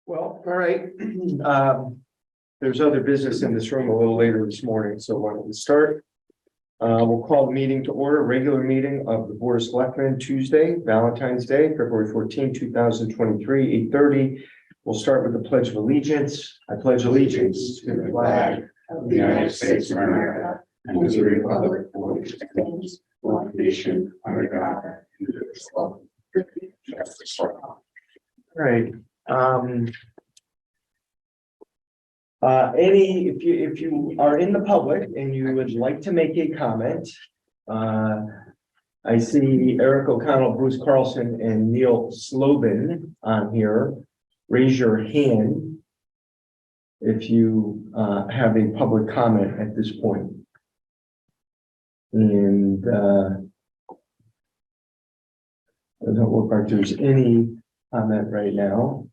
Well, all right. There's other business in this room a little later this morning, so why don't we start? We'll call the meeting to order, regular meeting of the Board of Selectmen, Tuesday, Valentine's Day, February 14, 2023, 8:30. We'll start with the Pledge of Allegiance. I pledge allegiance to the flag of the United States of America and to the republic for which it stands, one nation under God, indivisible, with justice for all. All right. If you are in the public and you would like to make a comment, I see Eric O'Connell, Bruce Carlson, and Neil Slobin on here. Raise your hand if you have a public comment at this point. And doesn't look like there's any comment right now.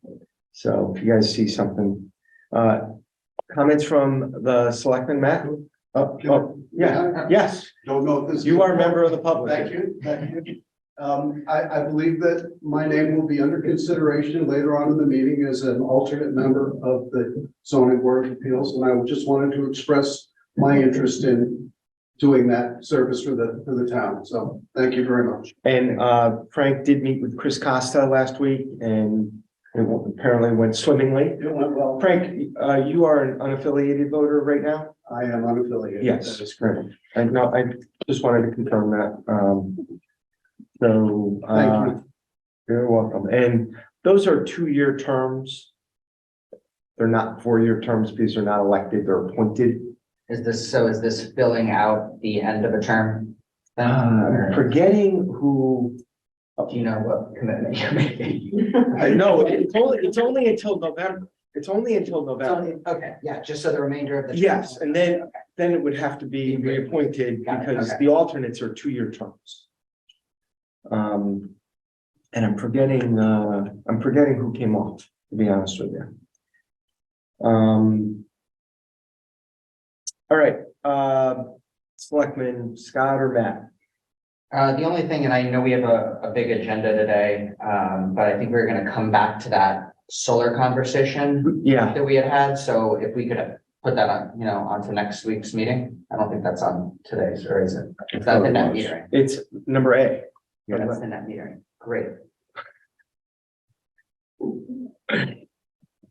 So if you guys see something, comments from the Selectmen, Matt? Yeah, yes. Don't know if this. You are a member of the public. Thank you, thank you. I believe that my name will be under consideration later on in the meeting as an alternate member of the zoning board of appeals, and I just wanted to express my interest in doing that service for the town. So thank you very much. And Frank did meet with Chris Costa last week, and it apparently went swimmingly. It went well. Frank, you are an unaffiliated voter right now? I am unaffiliated. Yes, that's correct. And no, I just wanted to confirm that. Thank you. You're welcome. And those are 2-year terms. They're not 4-year terms because they're not elected, they're appointed. Is this filling out the end of a term? Forgetting who. Do you know what commitment you're making? No, it's only until November. It's only until November. Okay, yeah, just so the remainder of the. Yes, and then it would have to be reappointed Got it, because okay. the alternates are 2-year terms. And I'm forgetting who came off, to be honest with you. All right, Selectman Scott or Matt? The only thing, and I know we have a big agenda today, but I think we're gonna come back to that solar conversation Yeah, that we had. So if we could put that on, onto next week's meeting. I don't think that's on today's, or is it? It's not the net metering. it's number A. That's the net metering. Great.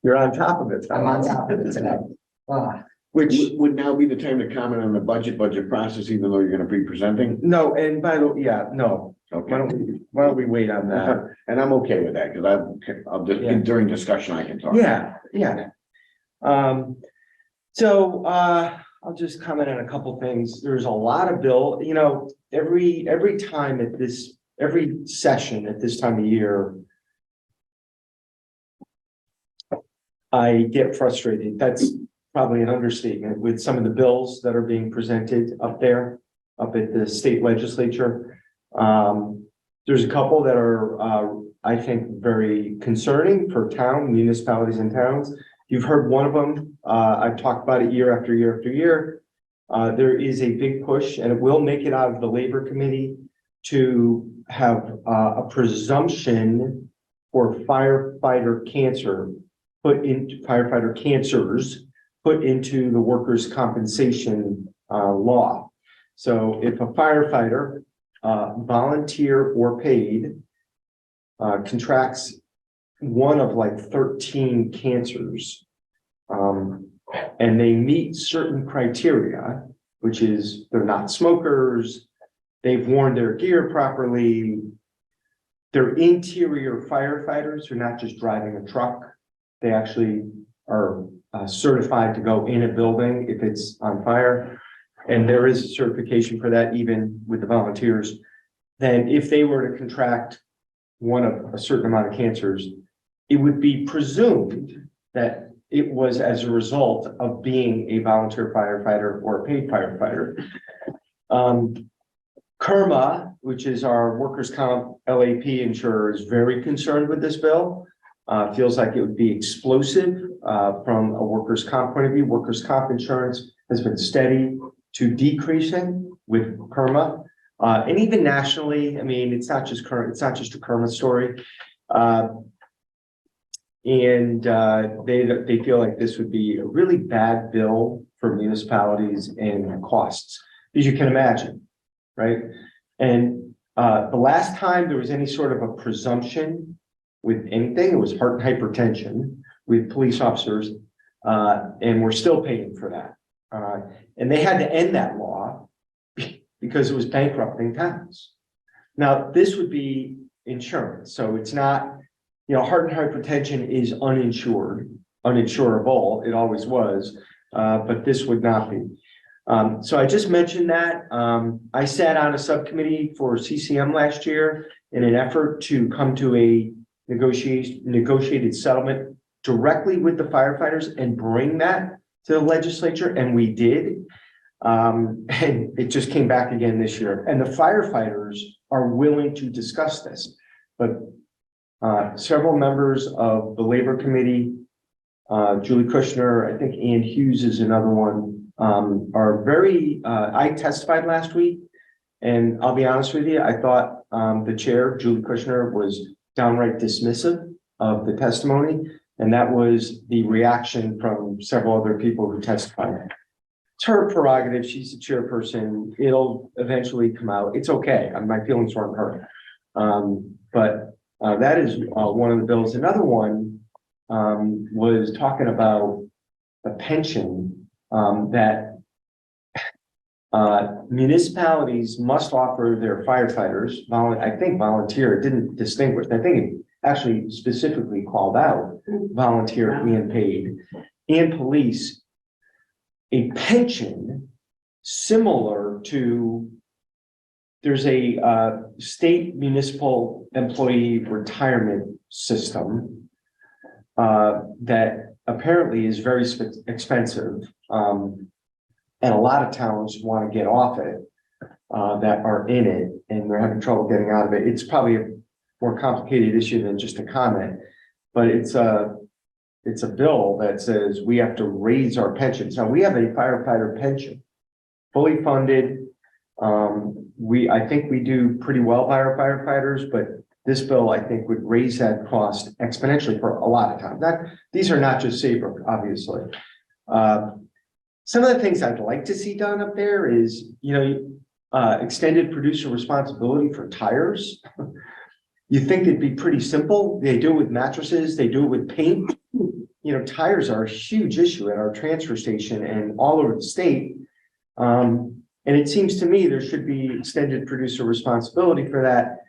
You're on top of it. I'm on top of it today. Which, Would now be the time to comment on the budget process, even though you're gonna be presenting? no, and by the way, yeah, no, Okay, why don't we wait on that? and I'm okay with that, because I'll just, Yeah. during discussion, I can talk. Yeah. So I'll just comment on a couple things. There's a lot of bill, every time at this, every session at this time of year, I get frustrated. That's probably an understatement with some of the bills that are being presented up there, up at the state legislature. There's a couple that are, I think, very concerning for municipalities and towns. You've heard one of them. I've talked about it year after year after year. There is a big push, and it will make it out of the Labor Committee, to have a presumption for firefighter cancers put into the workers' compensation law. So if a firefighter, volunteer or paid, contracts one of like 13 cancers, and they meet certain criteria, which is they're not smokers, they've worn their gear properly, they're interior firefighters who are not just driving a truck, they actually are certified to go in a building if it's on fire, and there is a certification for that even with the volunteers. Then if they were to contract one of a certain amount of cancers, it would be presumed that it was as a result of being a volunteer firefighter or a paid firefighter. KERMA, which is our workers' comp LAP insurer, is very concerned with this bill. Feels like it would be explosive from a workers' comp point of view. Workers' comp insurance has been steady to decreasing with KERMA. And even nationally, I mean, it's not just a KERMA story. And they feel like this would be a really bad bill for municipalities and costs, as you can imagine, right? And the last time there was any sort of a presumption with anything, it was heart and hypertension with police officers, and we're still paying for that. And they had to end that law because it was bankrupting towns. Now, this would be insurance, so it's not, you know, heart and hypertension is uninsurable, it always was, but this would not be. So I just mentioned that, I sat on a subcommittee for CCM last year in an effort to come to a negotiated settlement directly with the firefighters and bring that to the legislature, and we did. And it just came back again this year, and the firefighters are willing to discuss this, but several members of the Labor Committee, Julie Kushner, I think Ann Hughes is another one, are very, I testified last week, and I'll be honest with you, I thought the chair, Julie Kushner, was downright dismissive of the testimony, and that was the reaction from several other people who testified. It's her prerogative, she's the chairperson, it'll eventually come out, it's okay, my feelings weren't hurt. But that is one of the bills. Another one was talking about a pension that municipalities must offer their firefighters, I think volunteer, it didn't distinguish, I think it actually specifically called out volunteer and paid, and police, a pension similar to, there's a state municipal employee retirement system that apparently is very expensive. And a lot of towns want to get off it that are in it, and they're having trouble getting out of it. It's probably a more complicated issue than just a comment, but it's a bill that says we have to raise our pensions. Now, we have a firefighter pension, fully funded. I think we do pretty well by our firefighters, but this bill, I think, would raise that cost exponentially for a lot of times. These are not just Saybrook, obviously. Some of the things I'd like to see done up there is, extended producer responsibility for tires. You think it'd be pretty simple. They do it with mattresses, they do it with paint. Tires are a huge issue at our transfer station and all over the state. And it seems to me there should be extended producer responsibility for that.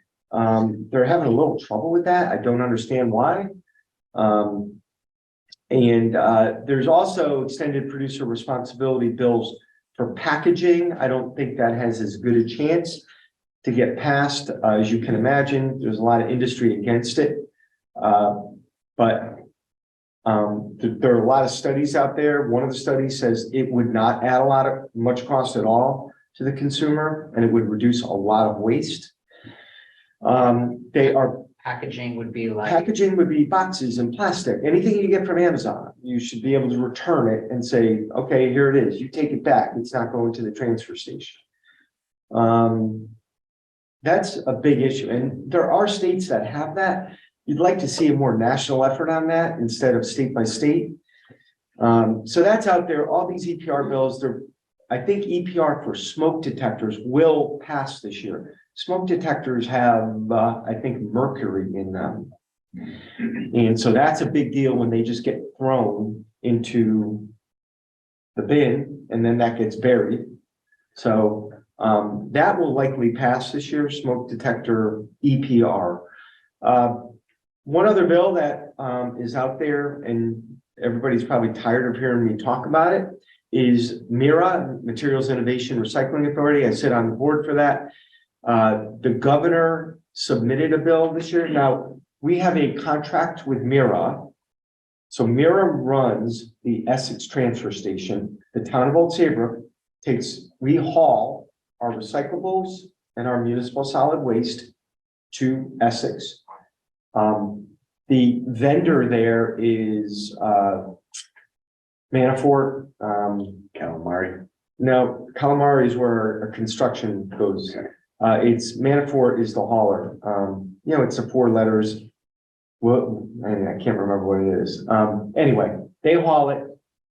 They're having a little trouble with that. I don't understand why. There's also extended producer responsibility bills for packaging. I don't think that has as good a chance to get passed. As you can imagine, there's a lot of industry against it. But there are a lot of studies out there. One of the studies says it would not add much cost at all to the consumer, and it would reduce a lot of waste. Packaging would be boxes and plastic, anything you get from Amazon, you should be able to return it and say, okay, here it is, you take it back, it's not going to the transfer station. That's a big issue, and there are states that have that. You'd like to see a more national effort on that instead of state by state. So that's out there. All these EPR bills, I think EPR for smoke detectors will pass this year. Smoke detectors have, I think, mercury in them. And so that's a big deal when they just get thrown into the bin and then that gets buried. So that will likely pass this year, smoke detector EPR. One other bill that is out there, and everybody's probably tired of hearing me talk about it, is MIRA, Materials Innovation Recycling Authority. I sit on the board for that. The governor submitted a bill this year. Now, we have a contract with MIRA. So MIRA runs the Essex transfer station. The town of Old Saybrook we haul our recyclables and our municipal solid waste to Essex. The vendor there is Manafort. Calamari. No, Calamari is where a construction goes. It's Manafort is the hauler. It's the 4 letters. well, I can't remember what it is. Anyway, they haul it,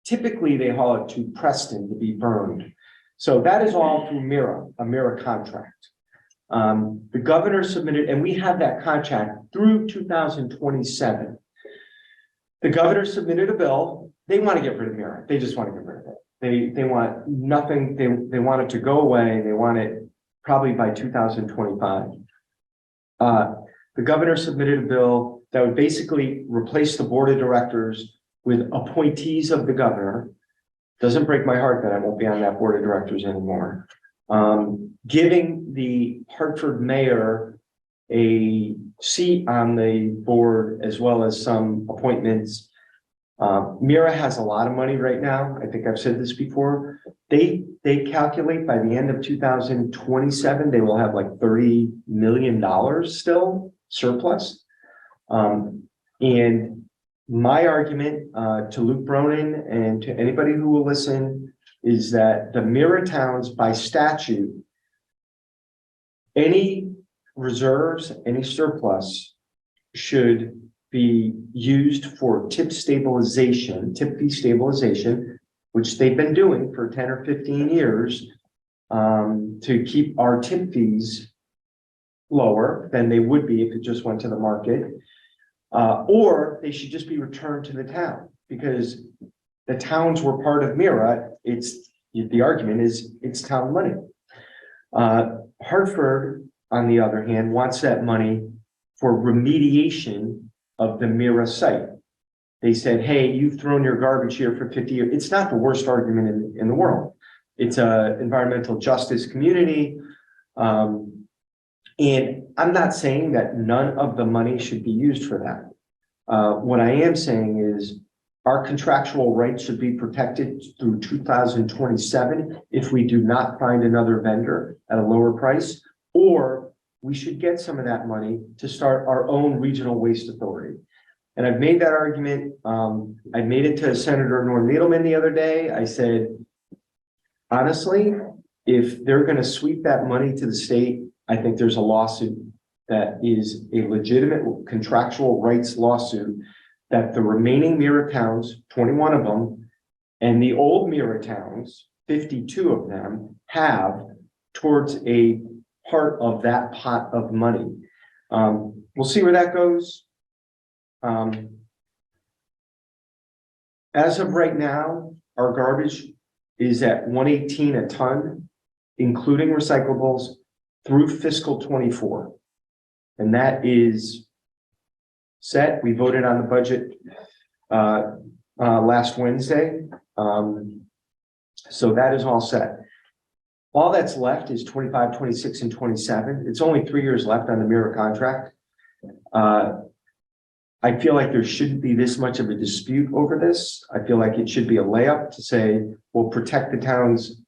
typically they haul it to Preston to be burned. So that is all through Mira, a Mira contract. The governor submitted, and we have that contract through 2027. The governor submitted a bill. They want to get rid of Mira. They just want to get rid of it. They want nothing. They want it to go away. They want it probably by 2025. The governor submitted a bill that would basically replace the board of directors with appointees of the governor. Doesn't break my heart that I won't be on that board of directors anymore. Giving the Hartford mayor a seat on the board as well as some appointments. Mira has a lot of money right now. I think I've said this before. They calculate by the end of 2027, they will have like $30 million still surplus. And my argument to Luke Bronin and to anybody who will listen is that the Mira towns by statute, any reserves, any surplus should be used for tip fee stabilization, which they've been doing for 10 or 15 years, to keep our tip fees lower than they would be if it just went to the market. Or they should just be returned to the town, because the towns were part of Mira. The argument is it's town money. Hartford, on the other hand, wants that money for remediation of the Mira site. They said, hey, you've thrown your garbage here for 50 years. It's not the worst argument in the world. It's a environmental justice community. And I'm not saying that none of the money should be used for that. What I am saying is our contractual rights should be protected through 2027 if we do not find another vendor at a lower price, or we should get some of that money to start our own regional waste authority. And I've made that argument. I made it to Senator Norm Needleman the other day. I said, honestly, if they're going to sweep that money to the state, I think there's a lawsuit that is a legitimate contractual rights lawsuit that the remaining Mira towns, 21 of them, and the old Mira towns, 52 of them, have towards a part of that pot of money. We'll see where that goes. As of right now, our garbage is at 118 a ton, including recyclables, through fiscal 24. And that is set. We voted on the budget last Wednesday. So that is all set. All that's left is 25, 26, and 27. It's only 3 years left on the Mira contract. I feel like there shouldn't be this much of a dispute over this. I feel like it should be a layup to say, we'll protect the town's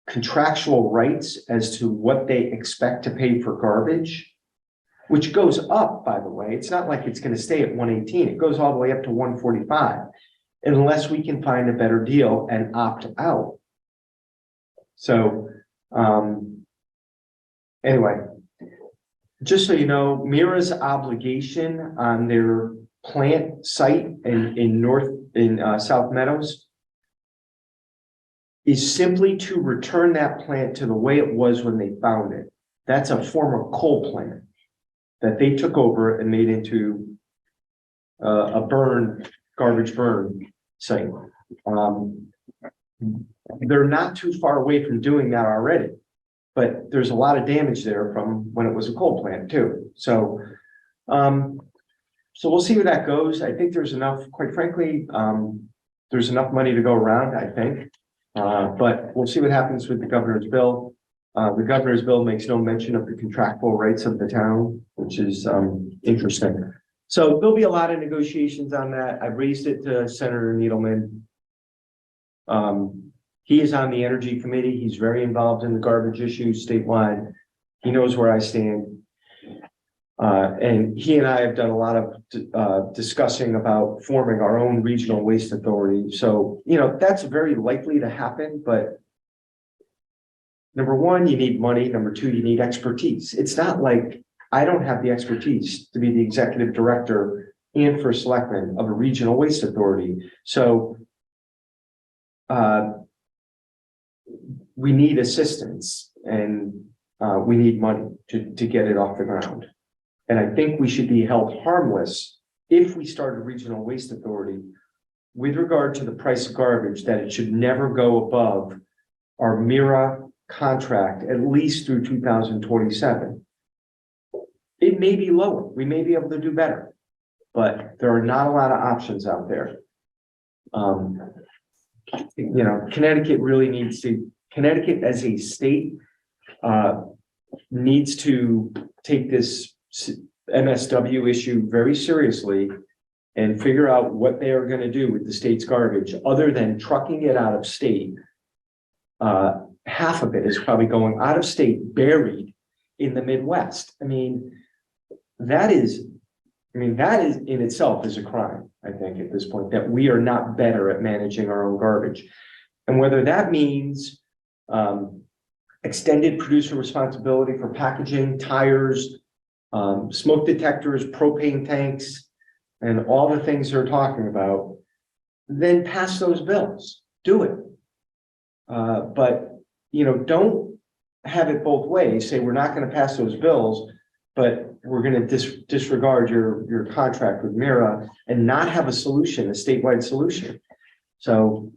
contractual rights as to what they expect to pay for garbage, which goes up, by the way. It's not like it's going to stay at 118. It goes all the way up to 145, unless we can find a better deal and opt out. So, anyway, just so you know, Mira's obligation on their plant site in South Meadows is simply to return that plant to the way it was when they found it. That's a former coal plant that they took over and made into a garbage burn site. They're not too far away from doing that already, but there's a lot of damage there from when it was a coal plant too. So we'll see where that goes. I think there's enough, quite frankly, there's enough money to go around, I think. But we'll see what happens with the governor's bill. The governor's bill makes no mention of the contractual rights of the town, which is interesting. So there'll be a lot of negotiations on that. I've raised it to Senator Needleman. He is on the energy committee. He's very involved in the garbage issues statewide. He knows where I stand. And he and I have done a lot of discussing about forming our own regional waste authority. So, you know, that's very likely to happen, but number one, you need money. Number two, you need expertise. It's not like I don't have the expertise to be the executive director and for selectmen of a regional waste authority. So we need assistance and we need money to get it off the ground. And I think we should be held harmless if we start a regional waste authority with regard to the price of garbage, that it should never go above our MIRA contract, at least through 2027. It may be lower. We may be able to do better, but there are not a lot of options out there. You know, Connecticut really needs to, Connecticut as a state needs to take this MSW issue very seriously and figure out what they are going to do with the state's garbage, other than trucking it out of state. Half of it is probably going out of state, buried in the Midwest. I mean, that is in itself is a crime, I think, at this point, that we are not better at managing our own garbage. And whether that means extended producer responsibility for packaging, tires, smoke detectors, propane tanks, and all the things they're talking about, then pass those bills, do it. But, you know, don't have it both ways. Say, we're not going to pass those bills, but we're going to disregard your contract with MIRA and not have a solution, a statewide solution. So,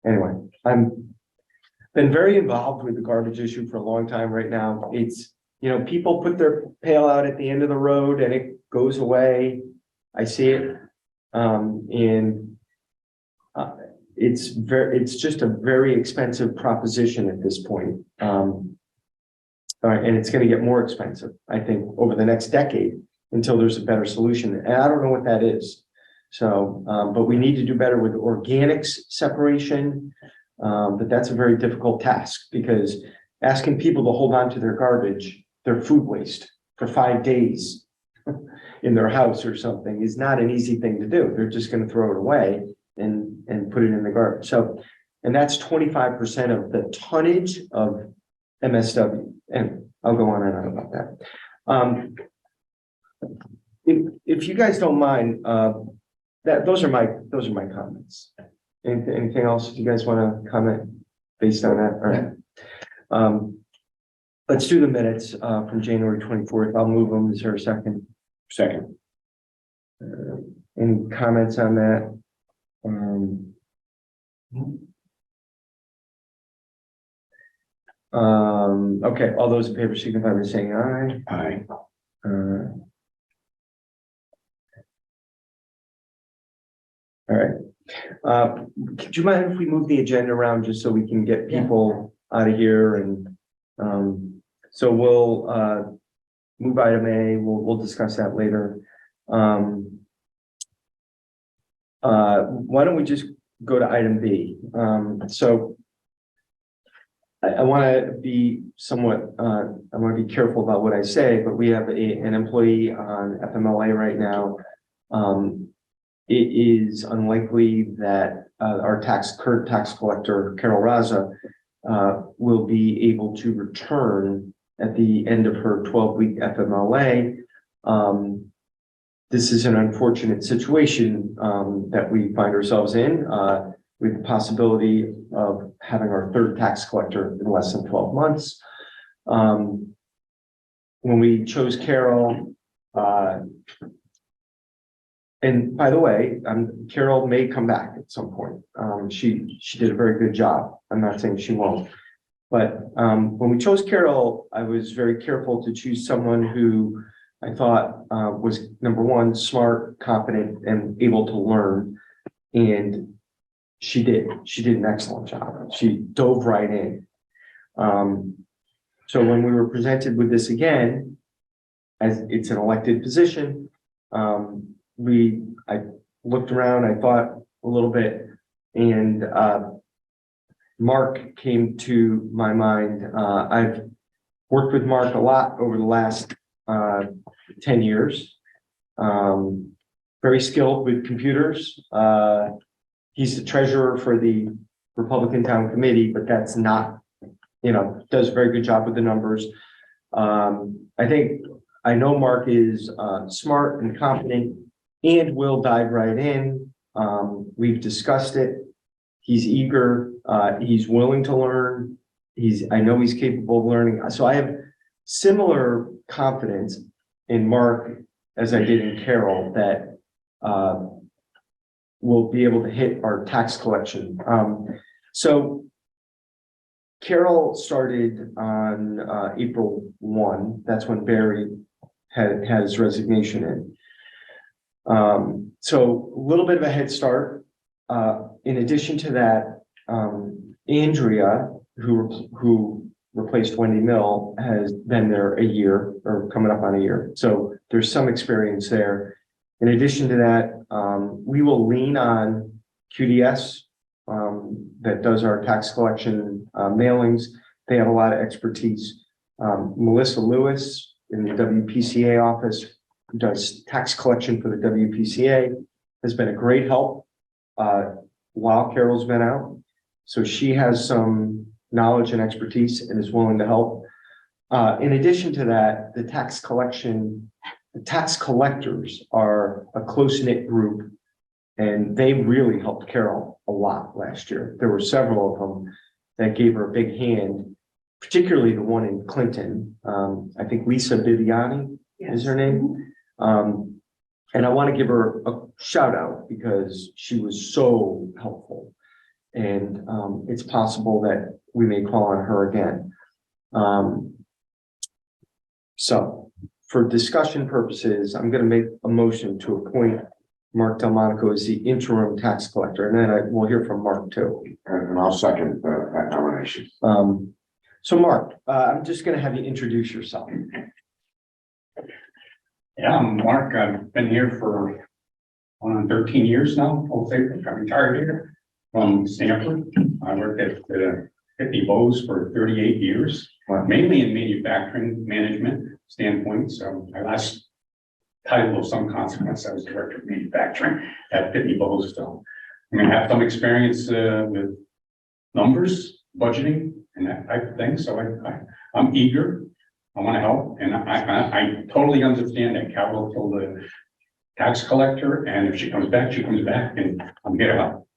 anyway, I'm been very involved with the garbage issue for a long time right now. It's, you know, people put their pail out at the end of the road and it goes away. I see it. It's just a very expensive proposition at this point. And it's going to get more expensive, I think, over the next decade until there's a better solution. And I don't know what that is. So, but we need to do better with organics separation. But that's a very difficult task, because asking people to hold on to their garbage, their food waste, for 5 days in their house or something is not an easy thing to do. They're just going to throw it away and put it in the garbage. So, and that's 25% of the tonnage of MSW. And I'll go on and on about that. If you guys don't mind, those are my comments. Anything else you guys want to comment based on that? All right. Let's do the minutes from January 24th. I'll move them. Is there a second? Second. Any comments on that? Okay, all those in favor signify by saying aye. Aye. All right. Do you mind if we move the agenda around just so we can get people out of here? And so we'll move item A. We'll discuss that later. Why don't we just go to item B? So I want to be somewhat, I want to be careful about what I say, but we have an employee on FMLA right now. It is unlikely that our current tax collector, Carol Raza, will be able to return at the end of her 12-week FMLA. This is an unfortunate situation that we find ourselves in, with the possibility of having our third tax collector in less than 12 months. When we chose Carol, and by the way, Carol may come back at some point. She did a very good job. I'm not saying she won't, but when we chose Carol, I was very careful to choose someone who I thought was, number one, smart, competent, and able to learn. And she did an excellent job. She dove right in. So when we were presented with this again, as it's an elected position, I looked around, I thought a little bit, and Mark came to my mind. I've worked with Mark a lot over the last 10 years. Very skilled with computers. He's the treasurer for the Republican Town Committee, but that's not, does a very good job with the numbers. I know Mark is smart and confident and will dive right in. We've discussed it. He's eager, he's willing to learn. I know he's capable of learning. So I have similar confidence in Mark as I did in Carol that we'll be able to hit our tax collection. So Carol started on April 1. That's when Barry had his resignation in. So a little bit of a head start. In addition to that, Andrea, who replaced Wendy Mill, has been there a year or coming up on a year. So there's some experience there. In addition to that, we will lean on QDS that does our tax collection mailings. They have a lot of expertise. Melissa Lewis in the WPCA office, who does tax collection for the WPCA, has been a great help while Carol's been out. So she has some knowledge and expertise and is willing to help. In addition to that, the tax collectors are a close-knit group, and they really helped Carol a lot last year. There were several of them that gave her a big hand, particularly the one in Clinton. I think Lisa Viviani is her name. And I want to give her a shout out because she was so helpful. And it's possible that we may call on her again. So for discussion purposes, I'm going to make a motion to appoint Mark Delmonico as the interim tax collector, and then we'll hear from Mark too. And I'll second that nomination. So Mark, I'm just going to have you introduce yourself. Yeah, I'm Mark. I've been here for 13 years now. I'm retired here from Stanford. I worked at Pitney Bowes for 38 years, mainly in manufacturing management standpoint. So my last title of some consequence, I was director of manufacturing at Pitney Bowes. So I'm going to have some experience with numbers, budgeting, and that type of thing. So I'm eager. I want to help, and I totally understand that Carol told the tax collector, and if she comes back, she comes back, and I'm here to help.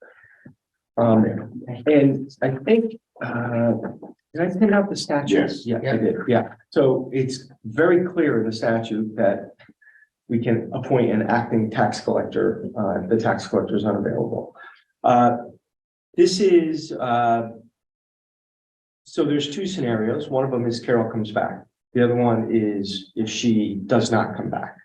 And I think, did I send out the statute? Yes. Yeah, I did. Yeah. So it's very clear in the statute that we can appoint an acting tax collector if the tax collector is unavailable. This is, so there's two scenarios. One of them is Carol comes back. The other one is if she does not come back.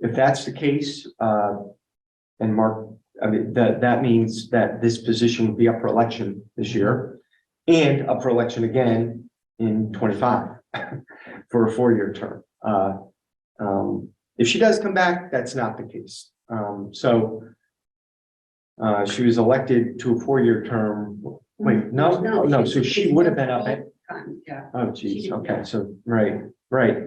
If that's the case, and Mark, I mean, that means that this position will be up for election this year and up for election again in 25 for a 4-year term. If she does come back, that's not the case. She was elected to a 4-year term. Wait, no. So she would have been up at. Yeah. Oh, geez. Okay. So, right.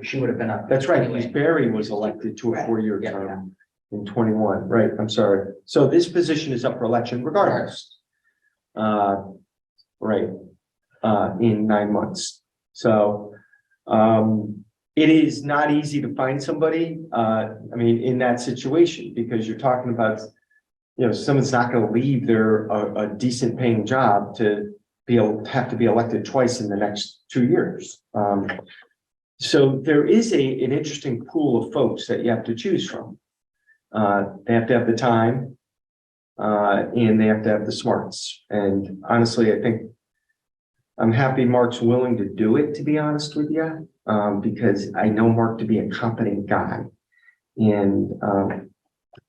She would have been up. That's right. anyway. Because Barry was elected to a Right. 4-year Yeah, term in 21. Right. I'm sorry. So this position is up for election regardless. Right. In 9 months. So, it is not easy to find somebody, I mean, in that situation, because you're talking about, someone's not going to leave their a decent paying job to have to be elected twice in the next 2 years. So there is an interesting pool of folks that you have to choose from. They have to have the time, and they have to have the smarts. And honestly, I think I'm happy Mark's willing to do it, to be honest with you, because I know Mark to be a competent guy. And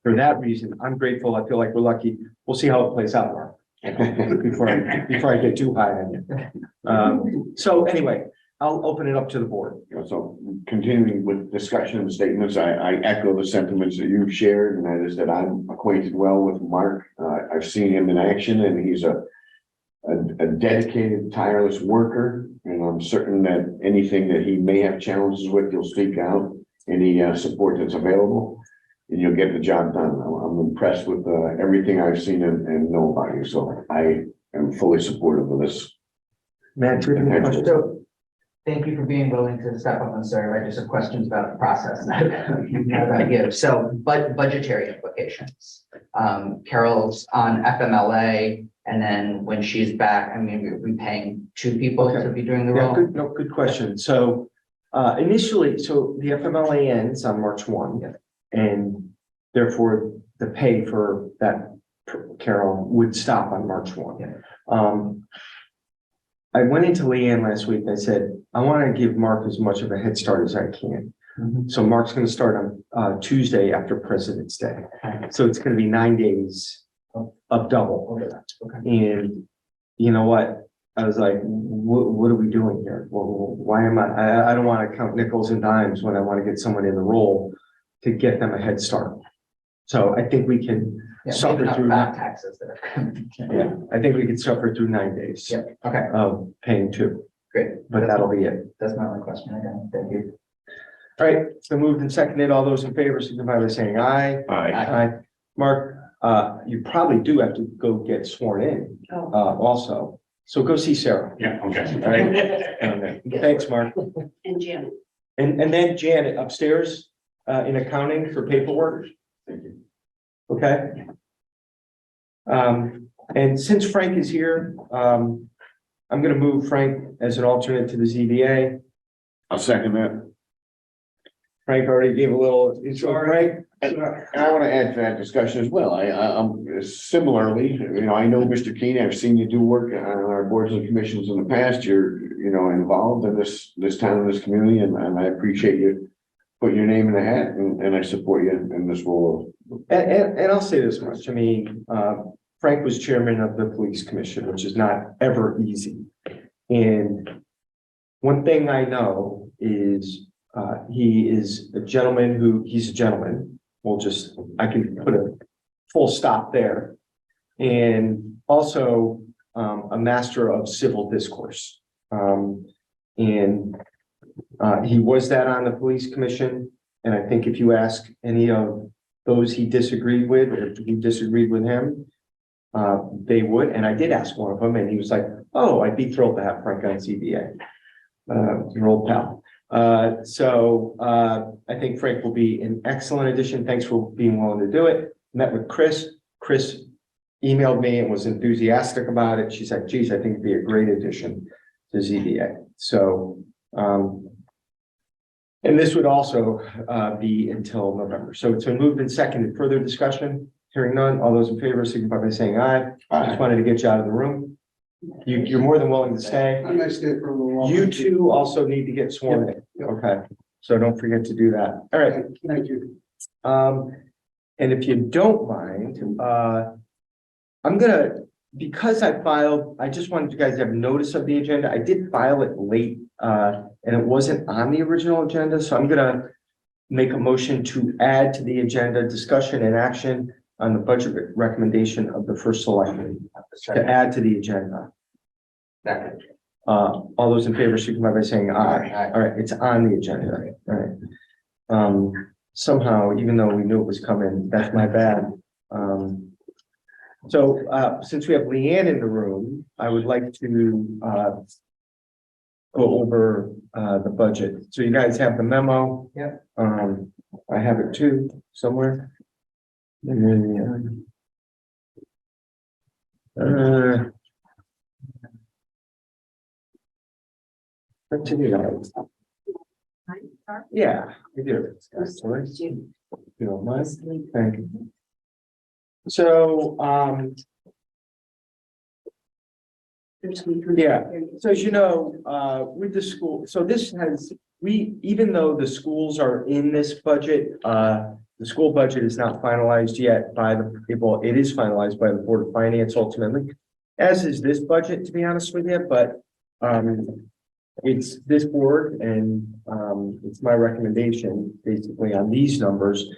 for that reason, I'm grateful. I feel like we're lucky. We'll see how it plays out, Mark. before I get too high on you. So anyway, I'll open it up to the board. So continuing with discussion and statements, I echo the sentiments that you've shared, and that is that I'm acquainted well with Mark. I've seen him in action, and he's a dedicated, tireless worker, and I'm certain that anything that he may have challenges with, he'll seek out any support that's available, and you'll get the job done. I'm impressed with everything I've seen and know about you, so I am fully supportive of this. Matt, do you have any questions? So Thank you for being willing to step up and serve. I just have questions about the process that I give. So, but budgetary implications. Carol's on FMLA, and then when she's back, I mean, we're paying two people to be doing the Yeah, role. good, no, good question. So, initially, so the FMLA ends on March 1. Yeah. And therefore, the pay for that Carol would stop on March 1. Yeah. I went into Leanne last week. I said, I want to give Mark as much of a head start as I can. Mhm. So Mark's going to start on Tuesday after President's Day. Okay. So it's going to be 9 days of double. Okay. And you know what? I was like, what are we doing here? Well, why am I don't want to count nickels and dimes when I want to get someone in the role to get them a head start. So I think we can Yeah, suffer maybe not through back that. taxes that have come. Yeah, I think we could suffer through 9 days Yeah, okay, of paying two, great. but that'll be it. That's my only question again. Thank you. All right, so moved and seconded. All those in favor signify by saying aye. Aye. Aye. Mark, you probably do have to go get sworn in, also. So go see Sarah. Yeah, okay. All right. Thanks, Mark. And Janet. And then Janet upstairs, in accounting for paperwork. Thank you. Okay. And since Frank is here, I'm gonna move Frank as an alternate to the ZBA. I'll second that. Frank already gave a little intro, Frank. And I want to add to that discussion as well. I'm similarly, I know Mr. Keen, I've seen you do work on our boards and commissions in the past. You're, involved in this town, this community, and I appreciate you putting your name in the hat, and I support you in this role. And I'll say this much, I mean, Frank was chairman of the police commission, which is not ever easy. And one thing I know is, he is a gentleman he's a gentleman. I can put a full stop there. And also, a master of civil discourse. And he was that on the police commission. And I think if you ask any of those he disagreed with, or if you disagreed with him, they would. And I did ask one of them, and he was like, "Oh, I'd be thrilled to have Frank on CBA, your old pal." So I think Frank will be an excellent addition. Thanks for being willing to do it. Met with Chris. Chris emailed me and was enthusiastic about it. She's like, "Geez, I think it'd be a great addition to ZBA." So, and this would also be until November. So it's been moved and seconded. Further discussion? Hearing none. All those in favor signify by saying aye. I just wanted to get you out of the room. You're more than willing to stay. I may stay for a little while. You two also need to get sworn in. Okay, so don't forget to do that. All right. Thank you. And if you don't mind, I'm gonna, because I just wanted you guys to have notice of the agenda. I did file it late, and it wasn't on the original agenda, so I'm gonna make a motion to add to the agenda discussion and action on the budget recommendation of the first selectman to add to the agenda. Second. All those in favor signify by saying aye. Aye. All right, it's on the agenda. All right. Somehow, even though we knew it was coming, that's my bad. So since we have Leanne in the room, I would like to go over the budget. So you guys have the memo. Yeah. I have it too, somewhere. And then, yeah, we do. Sorry. You don't mind? Thank you. So, yeah, so as you know, with the school, so this has, even though the schools are in this budget, the school budget is not finalized yet by the people. It is finalized by the Board of Finance ultimately, as is this budget, to be honest with you, but it's this board and it's my recommendation basically on these numbers.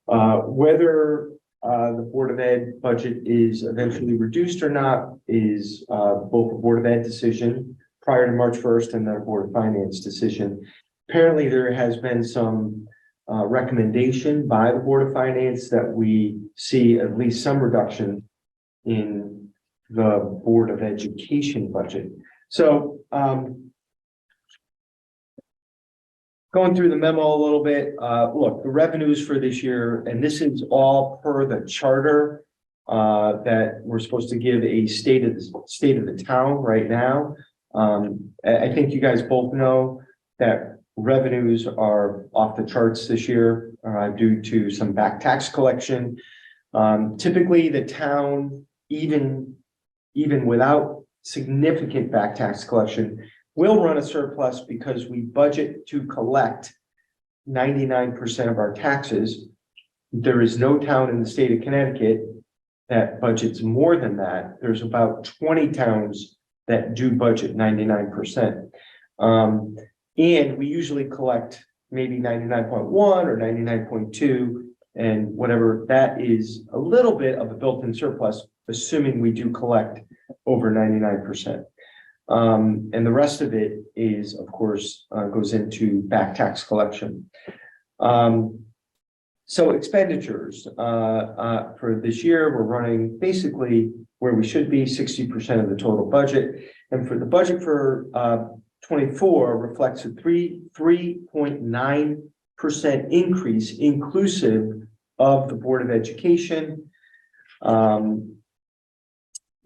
Whether the Board of Ed budget is eventually reduced or not is both a Board of Ed decision prior to March 1st and then a Board of Finance decision. Apparently, there has been some recommendation by the Board of Finance that we see at least some reduction in the Board of Education budget. So Going through the memo a little bit, look, the revenues for this year, and this is all per the charter. That we're supposed to give a state of the town right now. I think you guys both know that revenues are off the charts this year, due to some back tax collection. Typically, the town, even without significant back tax collection, will run a surplus because we budget to collect 99% of our taxes. There is no town in the state of Connecticut that budgets more than that. There's about 20 towns that do budget 99%. And we usually collect maybe 99.1 or 99.2, and whatever that is, a little bit of a built-in surplus, assuming we do collect over 99%. And the rest of it is, of course, goes into back tax collection. So expenditures for this year, we're running basically where we should be, 60% of the total budget. And for the budget for 24 reflects a 3.9% increase inclusive of the Board of Education. The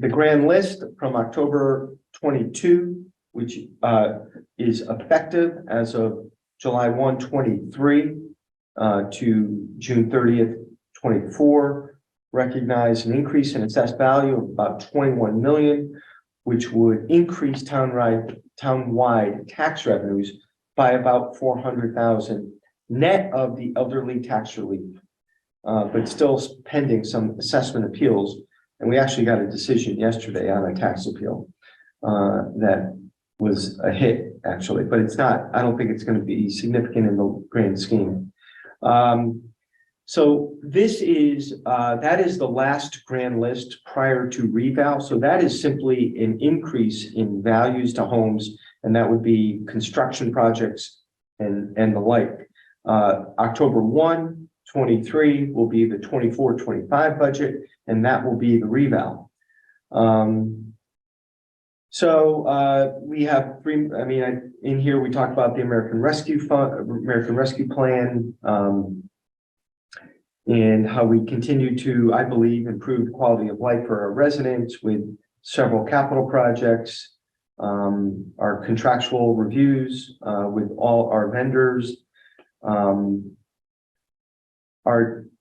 grand list from October 22, which is effective as of July 1, 23 to June 30th, 24, recognize an increase in assessed value of about 21 million, which would increase townwide tax revenues by about 400,000 net of the elderly tax relief, but still pending some assessment appeals. And we actually got a decision yesterday on a tax appeal that was a hit, actually, but it's not, I don't think it's going to be significant in the grand scheme. So this is, that is the last grand list prior to reval. So that is simply an increase in values to homes, and that would be construction projects and the like. October 1, 23 will be the 24-25 budget, and that will be the reval. So we have three, I mean, in here we talk about the American Rescue Fund, American Rescue Plan, and how we continue to, I believe, improve quality of life for our residents with several capital projects, our contractual reviews with all our vendors.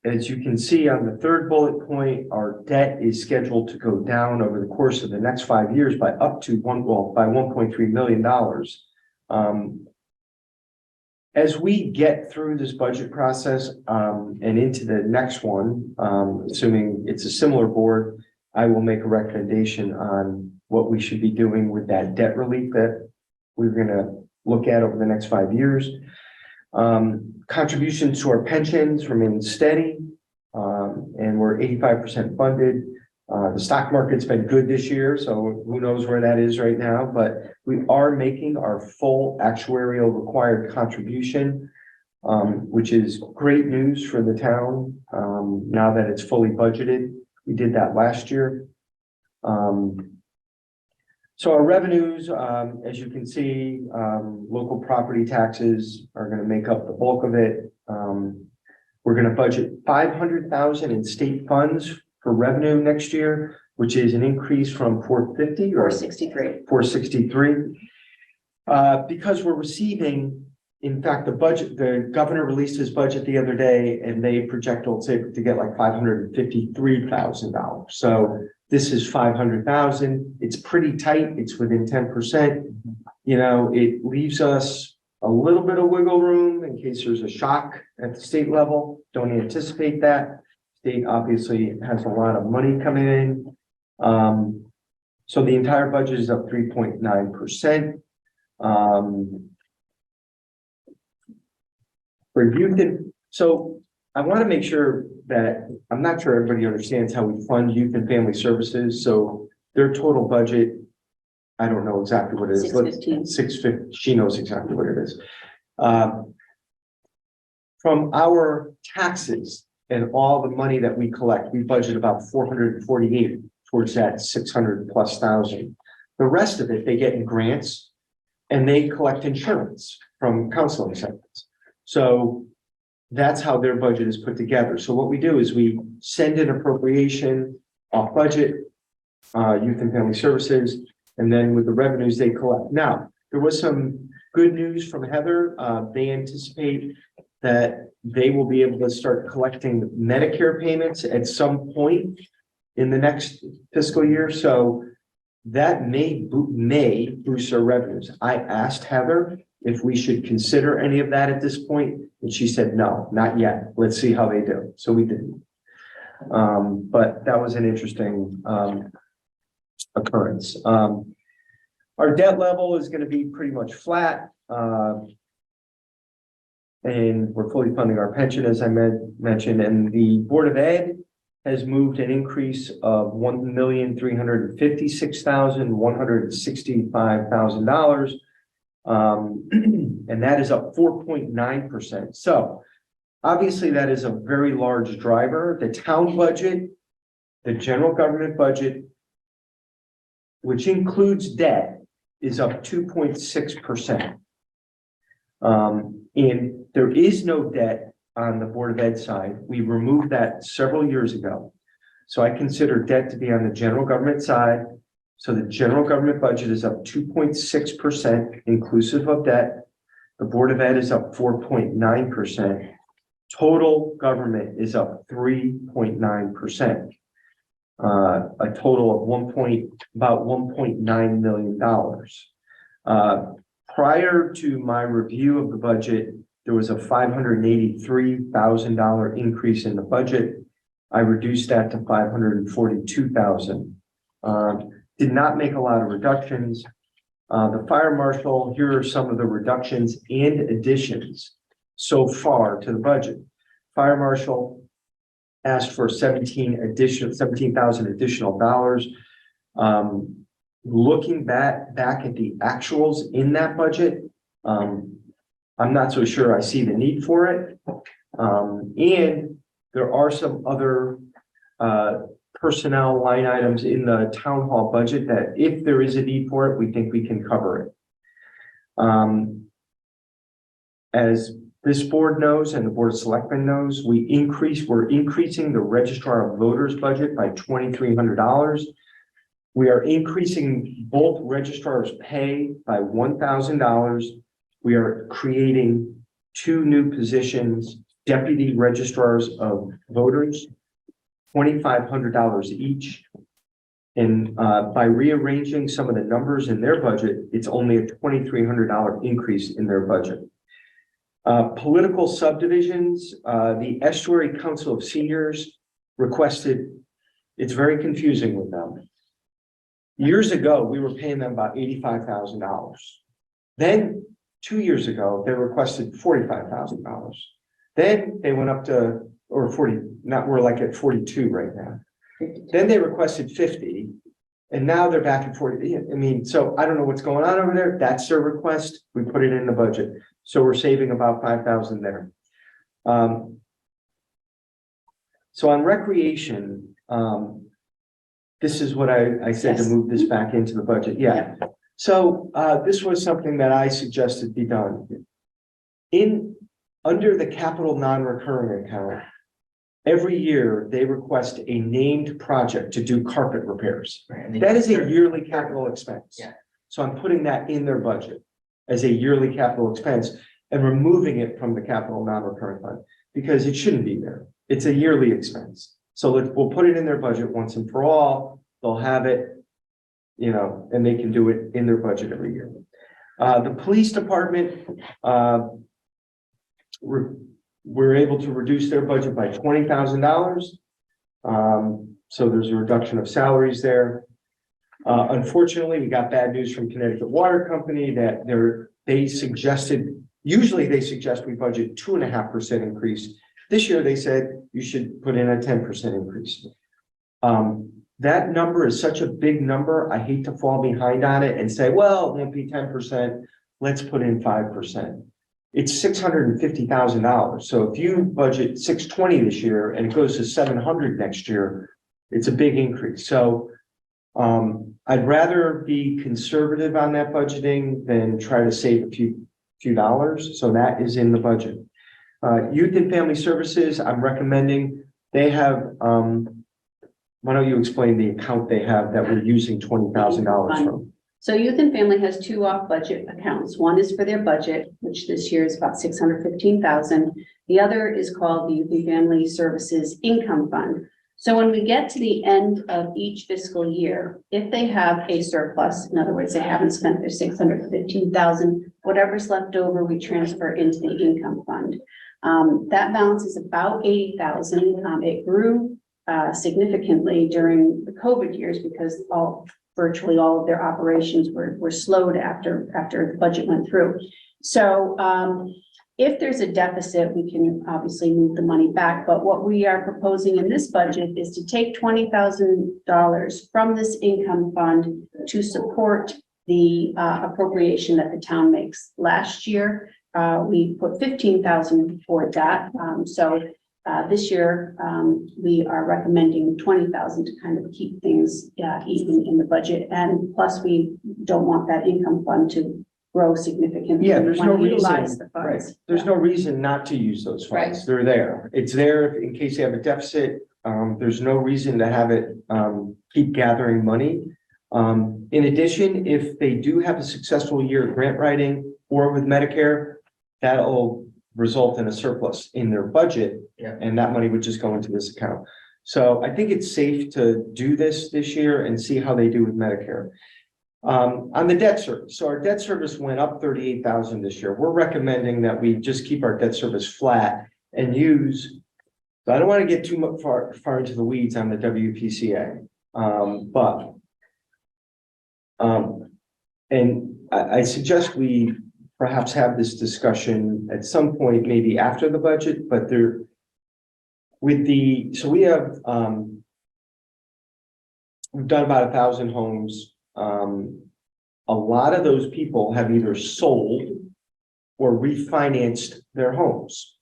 As you can see on the third bullet point, our debt is scheduled to go down over the course of the next 5 years by up to by $1.3 million. As we get through this budget process and into the next one, assuming it's a similar board, I will make a recommendation on what we should be doing with that debt relief that we're going to look at over the next 5 years. Contributions to our pensions remain steady, and we're 85% funded. The stock market's been good this year, so who knows where that is right now, but we are making our full actuarial required contribution, which is great news for the town now that it's fully budgeted. We did that last year. So our revenues, as you can see, local property taxes are going to make up the bulk of it. We're going to budget 500,000 in state funds for revenue next year, which is an increase from 450 or 463. Because we're receiving, in fact, the governor released his budget the other day, and they project Old Saybrook to get like $553,000. So this is 500,000. It's pretty tight. It's within 10%. You know, it leaves us a little bit of wiggle room in case there's a shock at the state level. Don't anticipate that. State obviously has a lot of money coming in. So the entire budget is up 3.9%. For youth, so I want to make sure that I'm not sure everybody understands how we fund youth and family services. So their total budget, I don't know exactly what it is. 615. 650. She knows exactly what it is. From our taxes and all the money that we collect, we budget about 448 towards that 600,000+. The rest of it, they get in grants, and they collect insurance from counseling centers. So that's how their budget is put together. So what we do is we send an appropriation off budget, youth and family services, and then with the revenues they collect. Now, there was some good news from Heather. They anticipate that they will be able to start collecting Medicare payments at some point in the next fiscal year. So that may boost our revenues. I asked Heather if we should consider any of that at this point, and she said, no, not yet. Let's see how they do. So we didn't. But that was an interesting occurrence. Our debt level is going to be pretty much flat. And we're fully funding our pension, as I mentioned, and the Board of Ed has moved an increase of $1,356,165,000. And that is up 4.9%. So obviously that is a very large driver. The town budget, the general government budget, which includes debt, is up 2.6%. And there is no debt on the Board of Ed side. We removed that several years ago. So I consider debt to be on the general government side. So the general government budget is up 2.6% inclusive of debt. The Board of Ed is up 4.9%. Total government is up 3.9%. A total of about $1.9 million. Prior to my review of the budget, there was a $583,000 increase in the budget. I reduced that to $542,000. Did not make a lot of reductions. The fire marshal, here are some of the reductions and additions so far to the budget. Fire marshal asked for 17,000 additional dollars. Looking back at the actuals in that budget, I'm not so sure I see the need for it. And there are some other personnel line items in the town hall budget that if there is a need for it, we think we can cover it. As this board knows and the Board of Selectmen knows, we're increasing the registrar of voters budget by $2,300. We are increasing both registrars' pay by $1,000. We are creating 2 new positions, deputy registrars of voters, $2,500 each. And by rearranging some of the numbers in their budget, it's only a $2,300 increase in their budget. Political subdivisions, the Estuary Council of Seniors requested, it's very confusing with them. Years ago, we were paying them about $85,000. Then 2 years ago, they requested $45,000. Then they went up to, or 40, we're like at 42 right now. Then they requested 50, and now they're back at 40. I mean, so I don't know what's going on over there. That's their request. We put it in the budget. So we're saving about $5,000 there. So on recreation, this is what I said to move this back into the budget. Yeah. So this was something that I suggested be done. Under the capital non-recurring account, every year they request a named project to do carpet repairs. Right. That is a yearly capital expense. Yeah. So I'm putting that in their budget as a yearly capital expense and removing it from the capital non-recurring fund because it shouldn't be there. It's a yearly expense. So we'll put it in their budget once and for all. They'll have it, and they can do it in their budget every year. The police department, we're able to reduce their budget by $20,000. So there's a reduction of salaries there. Unfortunately, we got bad news from Connecticut Water Company that usually they suggest we budget 2.5% increase. This year, they said you should put in a 10% increase. That number is such a big number. I hate to fall behind on it and say, well, it won't be 10%. Let's put in 5%. It's $650,000. So if you budget 620 this year and it goes to 700 next year, it's a big increase. So I'd rather be conservative on that budgeting than try to save a few dollars. So that is in the budget. Youth and Family Services, I'm recommending, they have, why don't you explain the account they have that we're using $20,000 from? So Youth and Family has two off-budget accounts. One is for their budget, which this year is about 615,000. The other is called the Youth and Family Services Income Fund. So when we get to the end of each fiscal year, if they have a surplus, in other words, they haven't spent their 615,000, whatever's left over, we transfer into the income fund. That balance is about 80,000. It grew significantly during the COVID years because virtually all of their operations were slowed after the budget went through. So if there's a deficit, we can obviously move the money back. But what we are proposing in this budget is to take $20,000 from this income fund to support the appropriation that the town makes. Last year, we put 15,000 toward that. This year, we are recommending 20,000 to kind of keep things even in the budget. And plus, we don't want that income fund to grow significantly. Yeah, there's no We wanna utilize reason, the funds. right, there's no reason not to use those funds, Right. they're there. It's there in case you have a deficit, there's no reason to have it, keep gathering money. In addition, if they do have a successful year of grant writing or with Medicare, that'll result in a surplus in their budget. Yeah. And that money would just go into this account. So I think it's safe to do this year and see how they do with Medicare. On the debt service, so our debt service went up 38,000 this year. We're recommending that we just keep our debt service flat and use. So I don't want to get too much far into the weeds on the WPCA, and I suggest we perhaps have this discussion at some point, maybe after the budget. But so we have we've done about 1,000 homes. A lot of those people have either sold or refinanced their homes.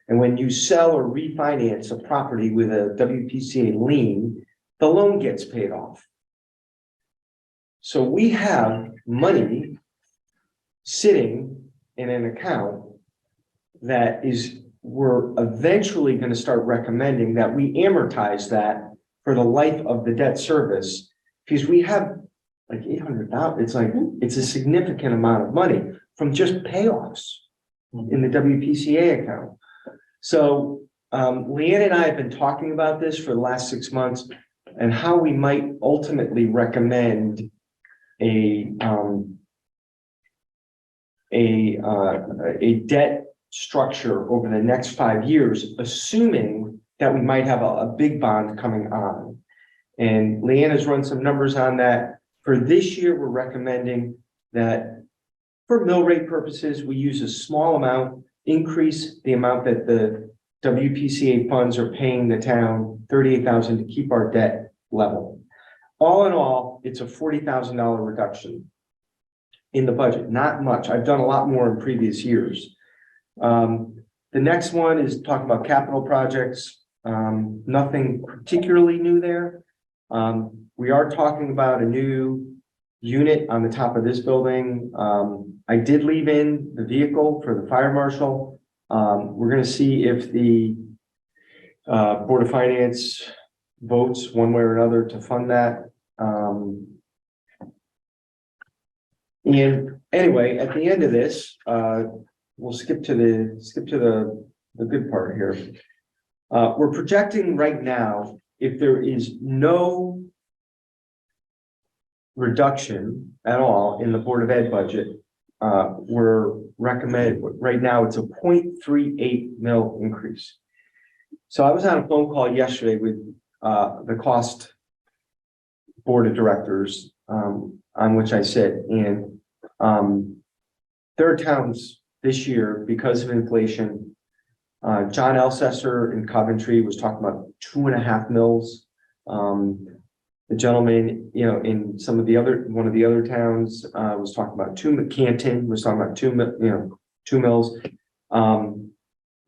And when you sell or refinance a property with a WPCA lien, the loan gets paid off. So we have money sitting in an account that we're eventually going to start recommending that we amortize that for the life of the debt service, because we have like 800,000. It's like, it's a significant amount of money from just payoffs in the WPCA account. So Leanne and I have been talking about this for the last 6 months and how we might ultimately recommend a debt structure over the next 5 years, assuming that we might have a big bond coming on. And Leanne has run some numbers on that. For this year, we're recommending that for mill rate purposes, we use a small amount, increase the amount that the WPCA funds are paying the town, 38,000 to keep our debt level. All in all, it's a $40,000 reduction in the budget, not much. I've done a lot more in previous years. The next one is talking about capital projects. Nothing particularly new there. We are talking about a new unit on the top of this building. I did leave in the vehicle for the fire marshal. We're going to see if the Board of Finance votes one way or another to fund that. And anyway, at the end of this, we'll skip to the good part here. We're projecting right now, if there is no reduction at all in the Board of Ed budget, we're recommending right now it's a 0.38 mil increase. So I was on a phone call yesterday with the cost board of directors on which I sit, and there are towns this year because of inflation. John Elsesser in Coventry was talking about 2.5 mils. The gentleman, in one of the other towns, was talking about Canton was talking about 2 mils.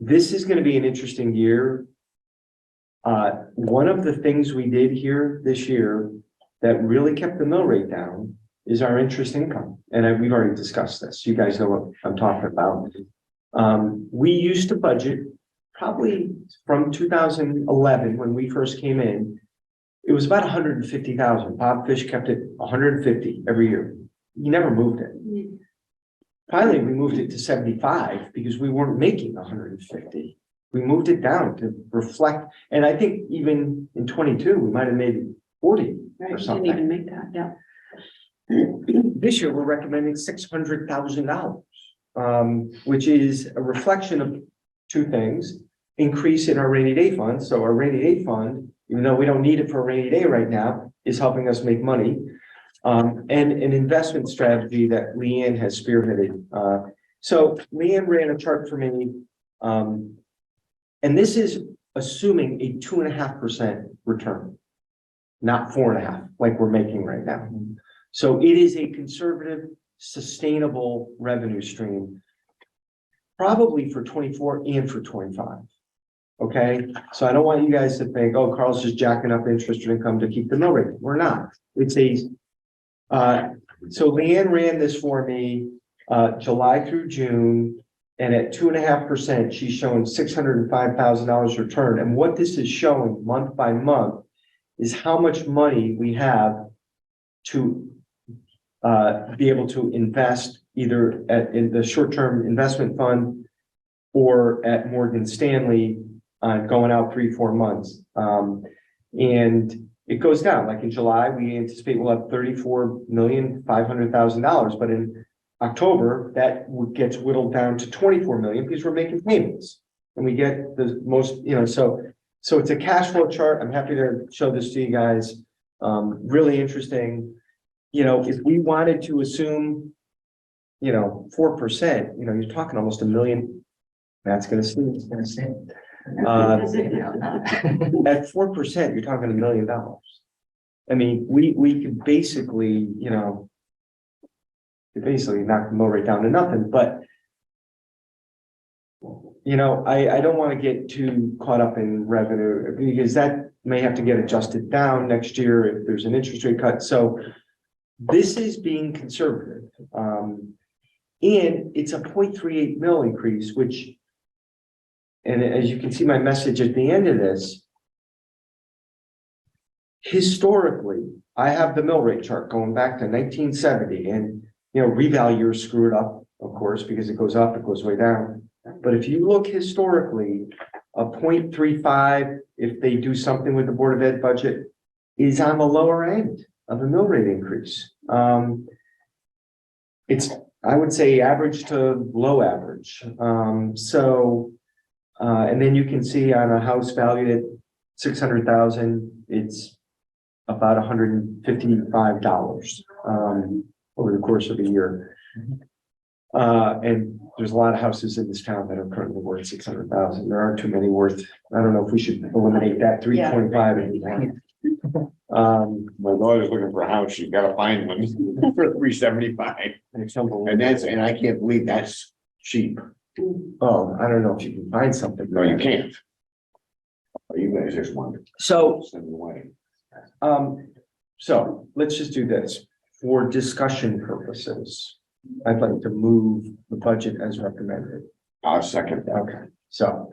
This is going to be an interesting year. One of the things we did here this year that really kept the mill rate down is our interest income. And we've already discussed this. You guys know what I'm talking about. We used to budget probably from 2011, when we first came in. It was about 150,000. Bob Fish kept it 150 every year. He never moved it. Finally, we moved it to 75 because we weren't making 150. We moved it down to reflect, and I think even in 22, we might have made it 40 Right, or you something. didn't even make that, yeah. This year, we're recommending $600,000, which is a reflection of two things. Increase in our rainy day fund. So our rainy day fund, even though we don't need it for a rainy day right now, is helping us make money. And an investment strategy that Leanne has spearheaded. So Leanne ran a chart for me. And this is assuming a 2.5% return, not 4.5, like we're making right now. So it is a conservative, sustainable revenue stream, probably for 24 and for 25. Okay, so I don't want you guys to think, oh, Carl's just jacking up interest income to keep the mill rate. We're not. It's a, so Leanne ran this for me, July through June, and at 2.5%, she's showing $605,000 return. And what this is showing month by month is how much money we have to be able to invest either in the short-term investment fund or at Morgan Stanley, going out 3-4 months. And it goes down. Like in July, we anticipate we'll have $34,500,000, but in October, that gets whittled down to 24 million because we're making payments. And we get the most, so it's a cash flow chart. I'm happy to show this to you guys. Really interesting. If we wanted to assume, 4%, you're talking almost $1 million. That's gonna see, it's gonna see. At 4%, you're talking $1 million. I mean, we could basically, basically knock the mill rate down to nothing, but I don't want to get too caught up in revenue because that may have to get adjusted down next year if there's an interest rate cut. So this is being conservative. And it's a 0.38 mil increase, which, and as you can see my message at the end of this, historically, I have the mill rate chart going back to 1970 and, revaluers screw it up, of course, because it goes up, it goes way down. But if you look historically, a 0.35, if they do something with the Board of Ed budget, is on the lower end of a mill rate increase. It's, I would say, average to low average. And then you can see on a house valued at $600,000, it's about $155 over the course of a year. And there's a lot of houses in this town that are currently worth 600,000. There aren't too many worth. I don't know if we should eliminate that 325 anymore. My daughter's looking for a house. She's gotta find one for 375. And I can't believe that's cheap. Oh, I don't know if you can find something. No, you can't. Oh, you guys just want So, to send it away. so let's just do this for discussion purposes. I'd like to move the budget as recommended. I'll second that. Okay, so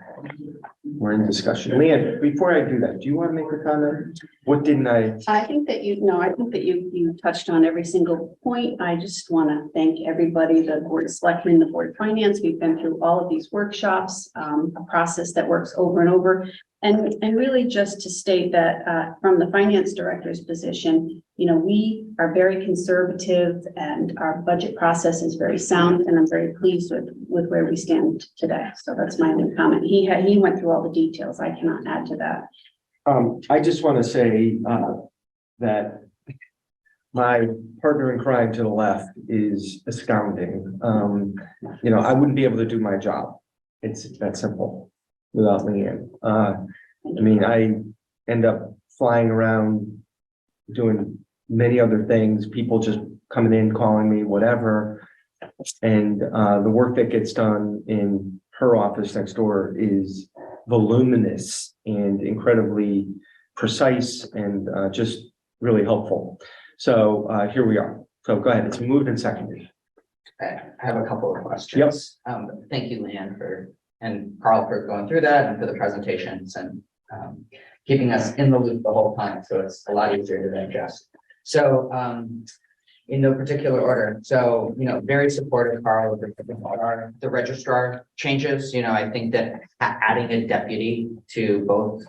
we're in discussion. Leanne, before I do that, do you want to make a comment? What didn't I? I think that you touched on every single point. I just want to thank everybody, the Board of Selectmen, the Board of Finance. We've been through all of these workshops, a process that works over and over. And really just to state that from the finance director's position, we are very conservative and our budget process is very sound, and I'm very pleased with where we stand today. So that's my only comment. He went through all the details. I cannot add to that. I just want to say that my partner in crime to the left is astounding. I wouldn't be able to do my job. It's that simple without Leanne. I end up flying around doing many other things, people just coming in, calling me, whatever. And the work that gets done in her office next door is voluminous and incredibly precise and just really helpful. So here we are. So go ahead. It's moved and seconded. I have a couple of questions. Thank you, Leanne, and Carl for going through that and for the presentations and keeping us in the loop the whole time, so it's a lot easier to digest. So, in no particular order, so, very supportive, Carl, of the registrar changes. I think that adding a deputy to both,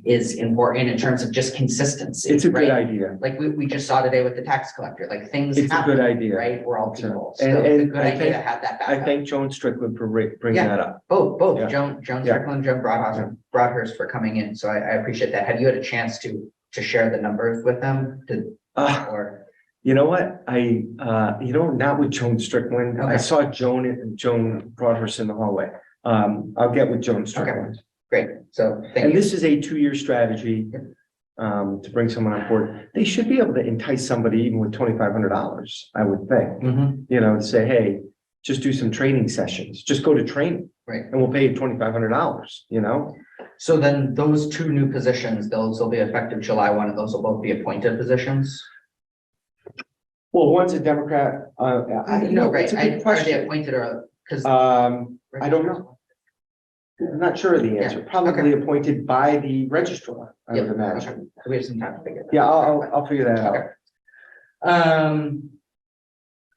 is important in terms of just consistency. It's a good right? idea. Like we just saw today with the tax collector, like things It's a happen, good idea. right? We're all people. So And- it's a and good I idea think- to have that I backup. thank Joan Strickland for bringing Yeah. that up. Both, Yeah. Joan Yeah. Strickland, Joan Broadhurst for coming in. So I appreciate that. Have you had a chance to share the numbers with them? Or, You know what? Not with Joan Strickland. I Okay. saw Joan Broadhurst in the hallway. I'll get with Joan Strickland. great. So thank And you. this is a 2-year strategy to bring someone on board. They should be able to entice somebody even with $2,500, I would think. Mhm, To say, hey, just do some training sessions, just go to training Right. and we'll pay you $2,500, So then those two new positions, those will be effective July 1, and those will both be appointed positions? Well, one's a Democrat, No, right. it's a Are good they question. appointed or, because. I don't know. I'm not sure of the answer. Yeah, Probably appointed by the registrar, I would Yeah, imagine. We have some time to figure that. Yeah, out. I'll figure that out. Okay.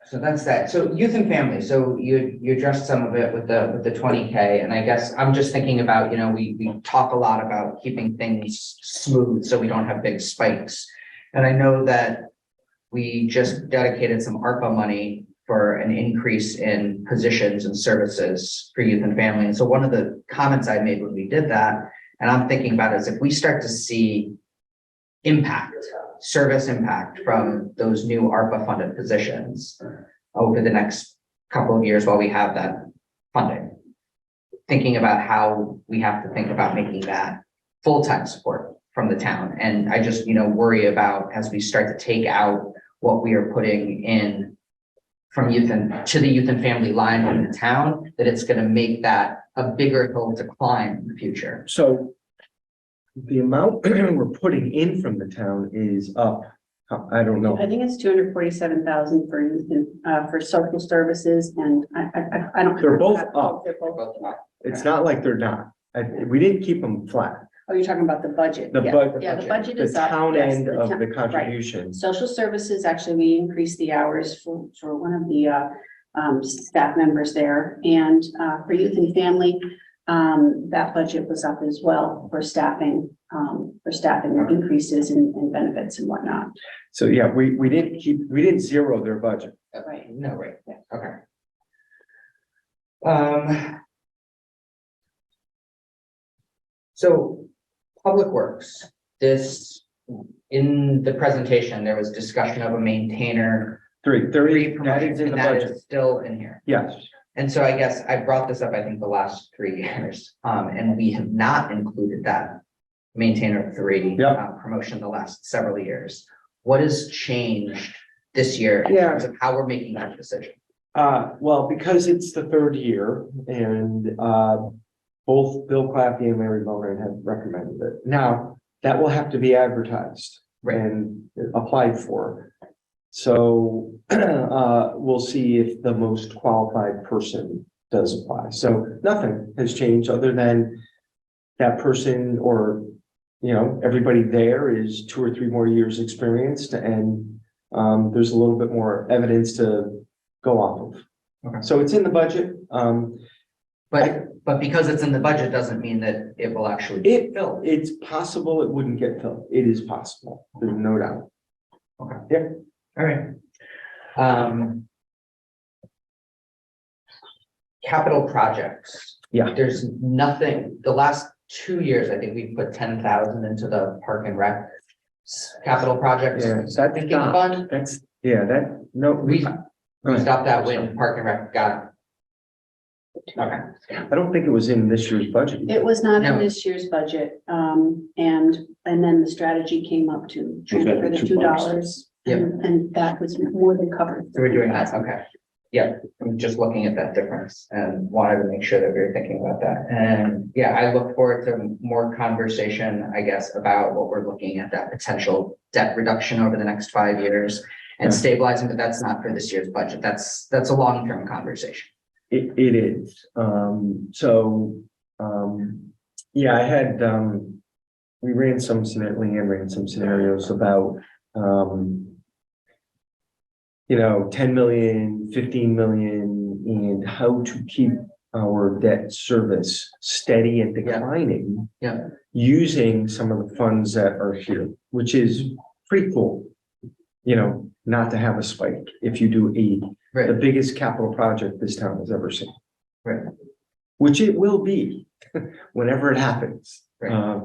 So that's that. So youth and family, so you addressed some of it with the 20K, and I guess I'm just thinking about, we talk a lot about keeping things smooth so we don't have big spikes. And I know that we just dedicated some ARPA money for an increase in positions and services for youth and family. And so one of the comments I made when we did that, and I'm thinking about is if we start to see service impact from those new ARPA funded positions over the next couple of years while we have that funding, thinking about how we have to think about making that full-time support from the town. And I just, worry about as we start to take out what we are putting in from to the youth and family line in the town, that it's going to make that a bigger hill to climb in the future. So the amount we're putting in from the town is up. I don't know. I think it's 247,000 for youth and for social services, and I don't. They're both up. They're both up. It's not like they're not. We didn't keep them flat. Oh, you're talking about the budget? The Yeah. bud- Yeah, the budget The is up. town yes, end the of town- the right. contributions. Social services, actually, we increased the hours for one of the staff members there. And for youth and family, that budget was up as well for staffing increases and benefits and whatnot. So yeah, we didn't zero their budget. Right. No, right. Yeah. Okay. So Public Works, in the presentation, there was discussion of a maintainer. That promotion, is in and the that budget. is still in here. Yes. And so I guess I brought this up, I think, the last 3 years, and we have not included that maintainer 3 Yep. promotion the last several years. What has changed this year in Yeah. terms of how we're making that decision? Well, because it's the 3rd year and both Bill Claffey and Mary Bowen have recommended it. Now, that will have to be advertised and applied for. So we'll see if the most qualified person does apply. So nothing has changed other than that person or, everybody there is 2 or 3 more years experienced and there's a little bit more evidence to go off of. Okay. So it's in the budget. But because it's in the budget doesn't mean that it will actually be filled. It's possible it wouldn't get filled. It is possible. There's no doubt. Okay. Yeah. All right. Capital projects. Yeah. There's nothing, the last 2 years, I think we put 10,000 into the park and rec capital projects. Yeah, that's Thinking not, fund. we We stopped that when park and rec got. Okay. I don't think it was in this year's budget. It was not in No. this year's budget, and then the strategy came up to transfer the $2. Yep. And that was more than covered. So we're doing that, okay. Yeah, I'm just looking at that difference and wanted to make sure that we were thinking about that. And yeah, I look forward to more conversation, I guess, about what we're looking at, that potential debt reduction over the next 5 years. and Yeah. stabilizing, but that's not for this year's budget. That's a long-term conversation. It is, yeah, I had, we ran some scenario, Leanne ran some scenarios about, 10 million, 15 million, and how to keep our debt service steady and declining. Yeah. Using some of the funds that are here, which is pretty cool. Not to have a spike if you do the Right, biggest capital project this town has ever seen. right. Which it will be, whenever it happens. Right.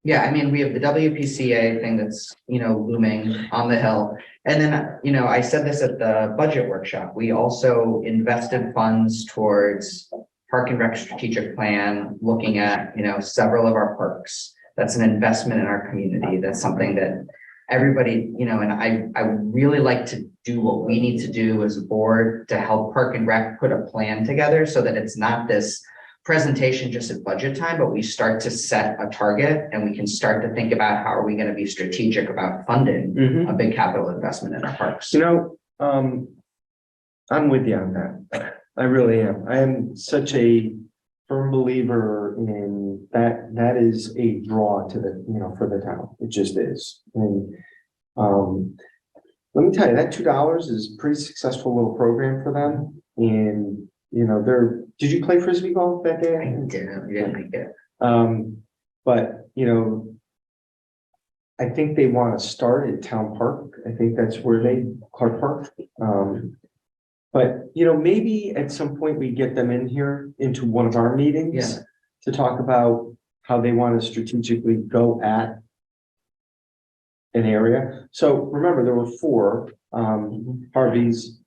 Yeah, I mean, we have the WPCA thing that's, looming on the hill. And then, I said this at the budget workshop, we also invested funds towards Park and Rec strategic plan, looking at, several of our parks. That's an investment in our community. That's something that everybody, and I would really like to do what we need to do as a board to help Park and Rec put a plan together so that it's not this presentation just at budget time, but we start to set a target and we can start to think about how are we going to be strategic about funding a big capital investment in our parks. I'm with you on that. I really am. I am such a firm believer in that. That is a draw to the, for the town. It just is. And let me tell you, that $2 is a pretty successful little program for them. And, did you play Frisbee golf that day? I didn't make it. But, I think they want to start at Town Park. I think that's where Clark Park. But, maybe at some point we get them in here into one of our meetings to talk about how they want to strategically go at an area. So remember, there were 4 Harveys.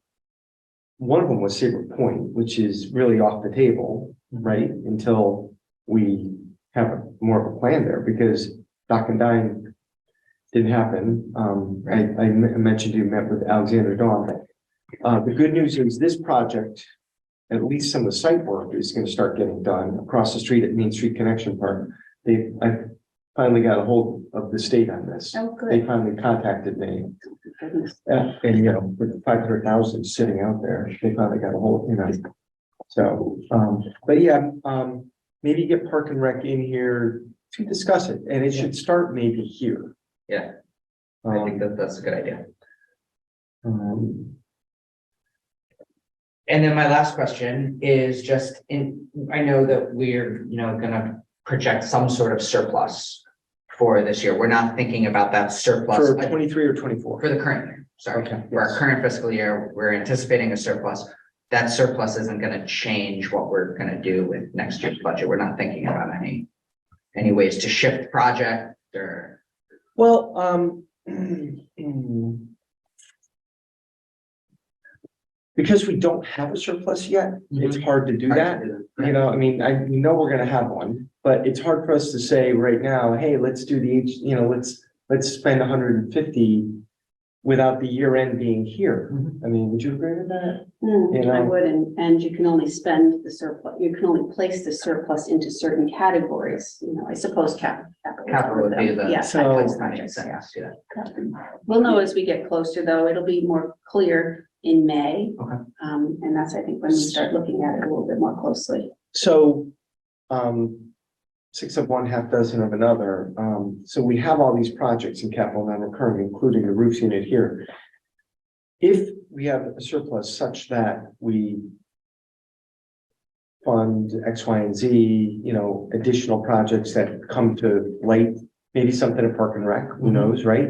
One of them was Saybrook Point, which is really off the table, right? Until we have more of a plan there, because Dock and Dine didn't happen. I mentioned you met with Alexander Dawn. The good news is this project, at least some of the site work is going to start getting done across the street at Main Street Connection Park. I finally got a hold of the state on this. Oh, They good. finally contacted me. Goodness. And with 500,000 sitting out there, they finally got a hold, So, but yeah, maybe get Park and Rec in here to discuss it, and it should start maybe here. Yeah, I think that's a good idea. And then my last question is just I know that we're, gonna project some sort of surplus for this year. We're not thinking about that surplus. For 23 or 24. For the current year, sorry. Okay, For our yes. current fiscal year, we're anticipating a surplus. That surplus isn't gonna change what we're gonna do with next year's budget. We're not thinking about any ways to shift project or. Well, because we don't have a surplus yet, it's hard to do that. We know we're gonna have one, but it's hard for us to say right now, hey, let's do let's spend 150 without the year end being here. I mean, would you agree with that? I would, and you can only spend the surplus, you can only place the surplus into certain categories, I suppose capital. Capital would be the. Yeah. So- Makes sense, yeah. We'll know as we get closer, though, it'll be more clear in May. Okay. And that's, I think, when we start looking at it a little bit more closely. So, 6 of one, half dozen of another. So we have all these projects in capital non-recurring, including the roof unit here. If we have a surplus such that we fund X, Y, and Z, additional projects that come to light, maybe something at Park and Rec, who knows, right?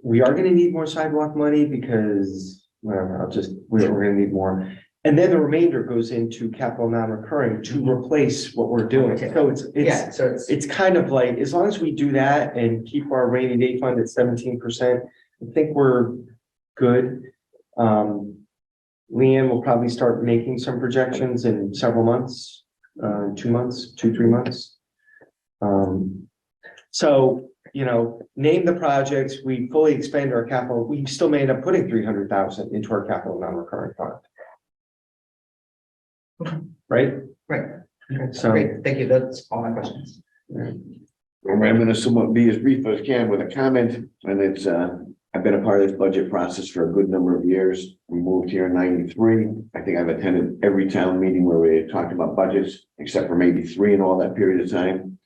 We are gonna need more sidewalk money because, whatever, we're gonna need more. And then the remainder goes into capital non-recurring to replace what we're doing. So Yeah, so it's kind of like, as long as we do that and keep our rainy day fund at 17%, I think we're good. Leanne will probably start making some projections in several months, 2 months, 2-3 months. So, name the projects, we fully expand our capital, we still may end up putting 300,000 into our capital non-recurring fund. Right? Right. So- Great, thank you. That's all my questions. I'm gonna somewhat be as brief as I can with a comment, and it's, I've been a part of this budget process for a good number of years. We moved here in '93. I think I've attended every town meeting where we talked about budgets, except for maybe 3 in all that period of time.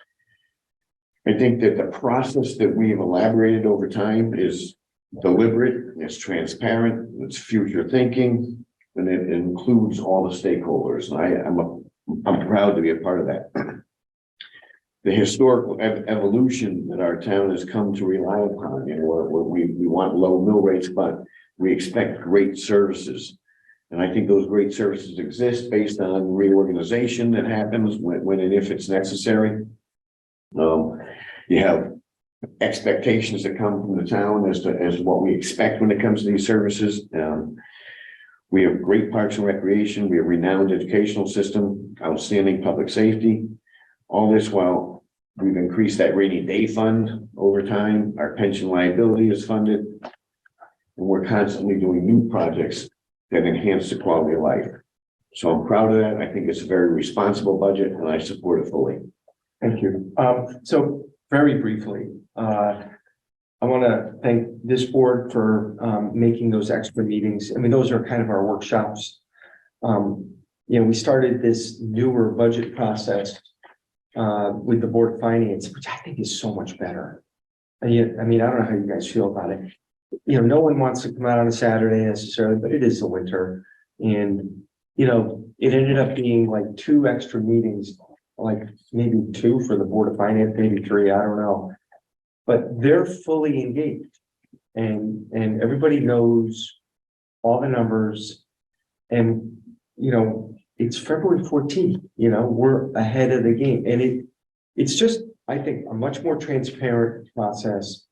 I think that the process that we've elaborated over time is deliberate, it's transparent, it's future thinking, and it includes all the stakeholders. And I'm proud to be a part of that. The historical evolution that our town has come to rely upon, you know, where we want low mill rates, but we expect great services. And I think those great services exist based on reorganization that happens when and if it's necessary. You have expectations that come from the town as to what we expect when it comes to these services. We have great parks and recreation, we have renowned educational system, outstanding public safety. All this while we've increased that rainy day fund over time, our pension liability is funded. And we're constantly doing new projects that enhance the quality of life. So I'm proud of that. I think it's a very responsible budget and I support it fully. Thank you. So very briefly, I want to thank this board for making those extra meetings. I mean, those are kind of our workshops. You know, we started this newer budget process with the Board of Finance, which I think is so much better. I mean, I don't know how you guys feel about it. You know, no one wants to come out on a Saturday necessarily, but it is the winter. And, you know, it ended up being like 2 extra meetings, like maybe 2 for the Board of Finance, maybe 3, I don't know. But they're fully engaged and everybody knows all the numbers. And, you know, it's February 14th, you know, we're ahead of the game. And it's just, I think, a much more transparent process.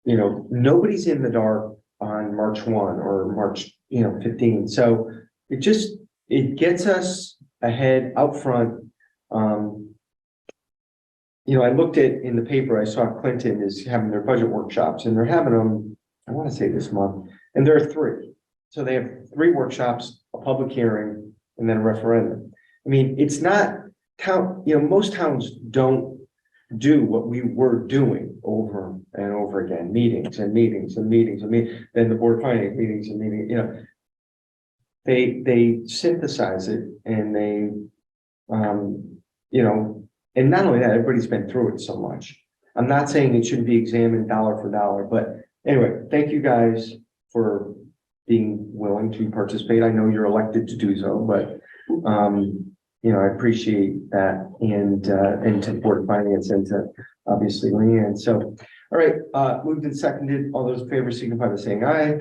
You know, nobody's in the dark on March 1 or March, 15. So it gets us ahead out front. You know, I looked at in the paper, I saw Clinton is having their budget workshops and they're having them, I want to say this month, and there are 3. So they have 3 workshops, a public hearing, and then a referendum. I mean, it's not most towns don't do what we were doing over and over again, meetings and meetings and meetings and meetings, then the Board of Finance meetings and meetings, you know. They synthesize it and they, you know, and not only that, everybody's been through it so much. I'm not saying it shouldn't be examined dollar for dollar, but anyway, thank you guys for being willing to participate. I know you're elected to do so, but, you know, I appreciate that and to the Board of Finance and to obviously Leanne. So, all right, moved and seconded. All those in favor signify by saying aye.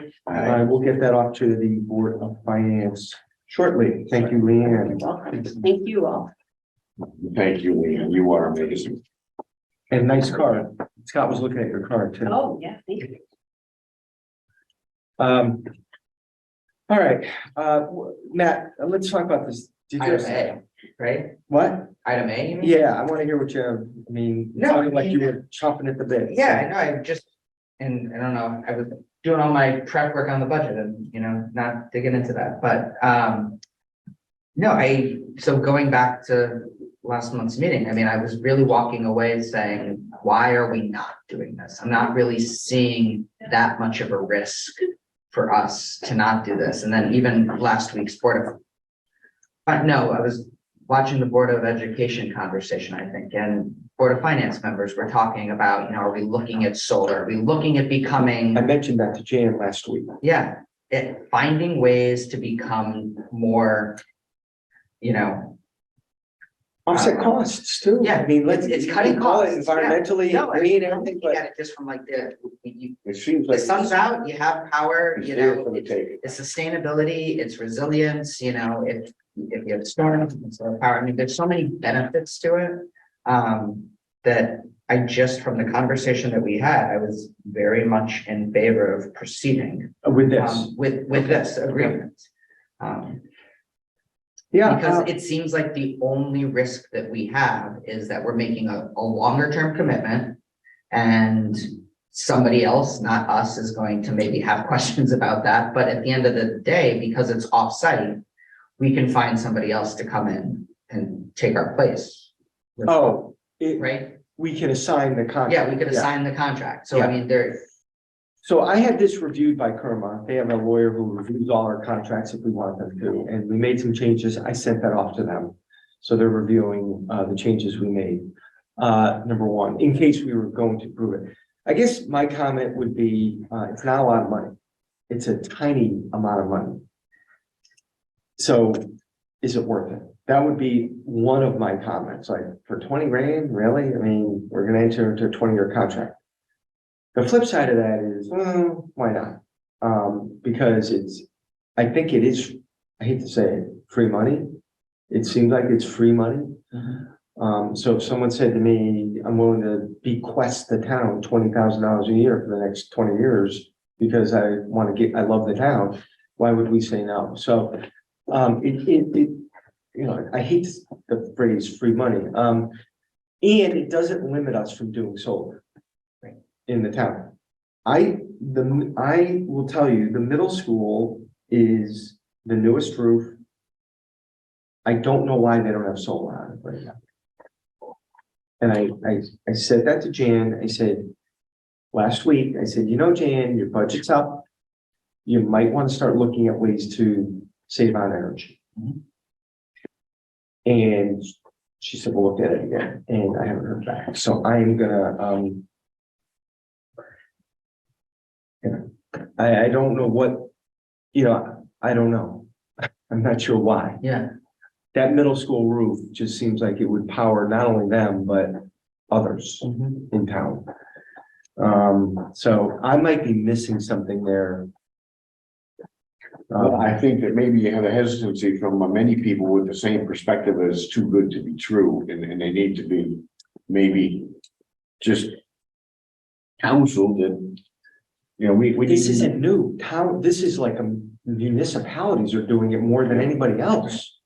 We'll get that off to the Board of Finance shortly. Thank you, Leanne. Thank you all. Thank you, Leanne. You are amazing. And nice card. Scott was looking at your card too. Oh, yeah, thank you. All right, Matt, let's talk about this. Item A, right? What? Item A, you mean? Yeah, I want to hear what you have. I mean, it No, sounded like I you mean- were chomping at the bit. Yeah, I know, and I don't know, I was doing all my prep work on the budget and, not digging into that, but, no, so going back to last month's meeting, I mean, I was really walking away saying, why are we not doing this? I'm not really seeing that much of a risk for us to not do this. And then even last week's I was watching the Board of Education conversation, I think, and Board of Finance members were talking about, are we looking at solar? Are we looking at becoming? I mentioned that to Jan last week. Yeah, finding ways to become more, Offset costs too. Yeah, I mean, it's cutting costs. Environmentally, No, green, I don't everything, look but at it just from like the It seems the like. sun's out, you have power, It's there for the taking. it's sustainability, it's resilience, if you have storms, it's power. I mean, there's so many benefits to it. That I just, from the conversation that we had, I was very much in favor of proceeding with this. with this agreement. Yeah. Because it seems like the only risk that we have is that we're making a longer term commitment. And somebody else, not us, is going to maybe have questions about that. But at the end of the day, because it's off-site, we can find somebody else to come in and take our place. Oh, right? we can assign the contract. Yeah, we could assign the contract. So I mean, there, So I had this reviewed by Kerma. They have a lawyer who reviews all our contracts if we want them to, and we made some changes. I sent that off to them. So they're reviewing the changes we made. Number one, in case we were going to prove it. I guess my comment would be, it's not a lot of money. It's a tiny amount of money. So is it worth it? That would be one of my comments, like for 20 grand, really? I mean, we're gonna enter into a 20-year contract. The flip side of that is, well, why not? Because I think it is, I hate to say it, free money. It seems like it's free money. So if someone said to me, I'm willing to bequest the town $20,000 a year for the next 20 years because I love the town, why would we say no? So, I hate the phrase free money. And it doesn't limit us from doing solar in the town. I will tell you, the middle school is the newest roof. I don't know why they don't have solar on it right now. And I said that to Jan. I said, last week, I said, Jan, your budget's up. You might want to start looking at ways to save on energy. And she said, we'll look at it again. And I haven't heard back. So I'm gonna, I don't know what, I don't know. I'm not sure why. yeah, That middle school roof just seems like it would power not only them, but others in town. So I might be missing something there. Well, I think that maybe you have a hesitancy from many people with the same perspective as too good to be true, and they need to be maybe just counseled that, we. This need- isn't new. This is like municipalities are doing it more than anybody else.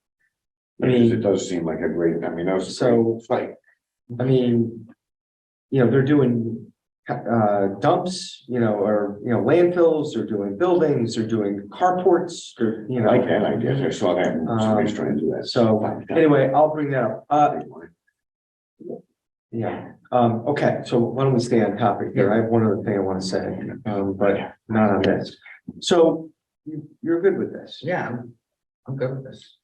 I Because it mean, does seem like a great, that was. So- Like, they're doing dumps, or, landfills, they're doing buildings, they're doing carports, I like that idea, I saw that, and somebody's trying to do that. So anyway, I'll bring that up. Okay, so why don't we stay on topic here? I have one other thing I want to say, but not on this. So you're good with this? yeah, I'm good with this.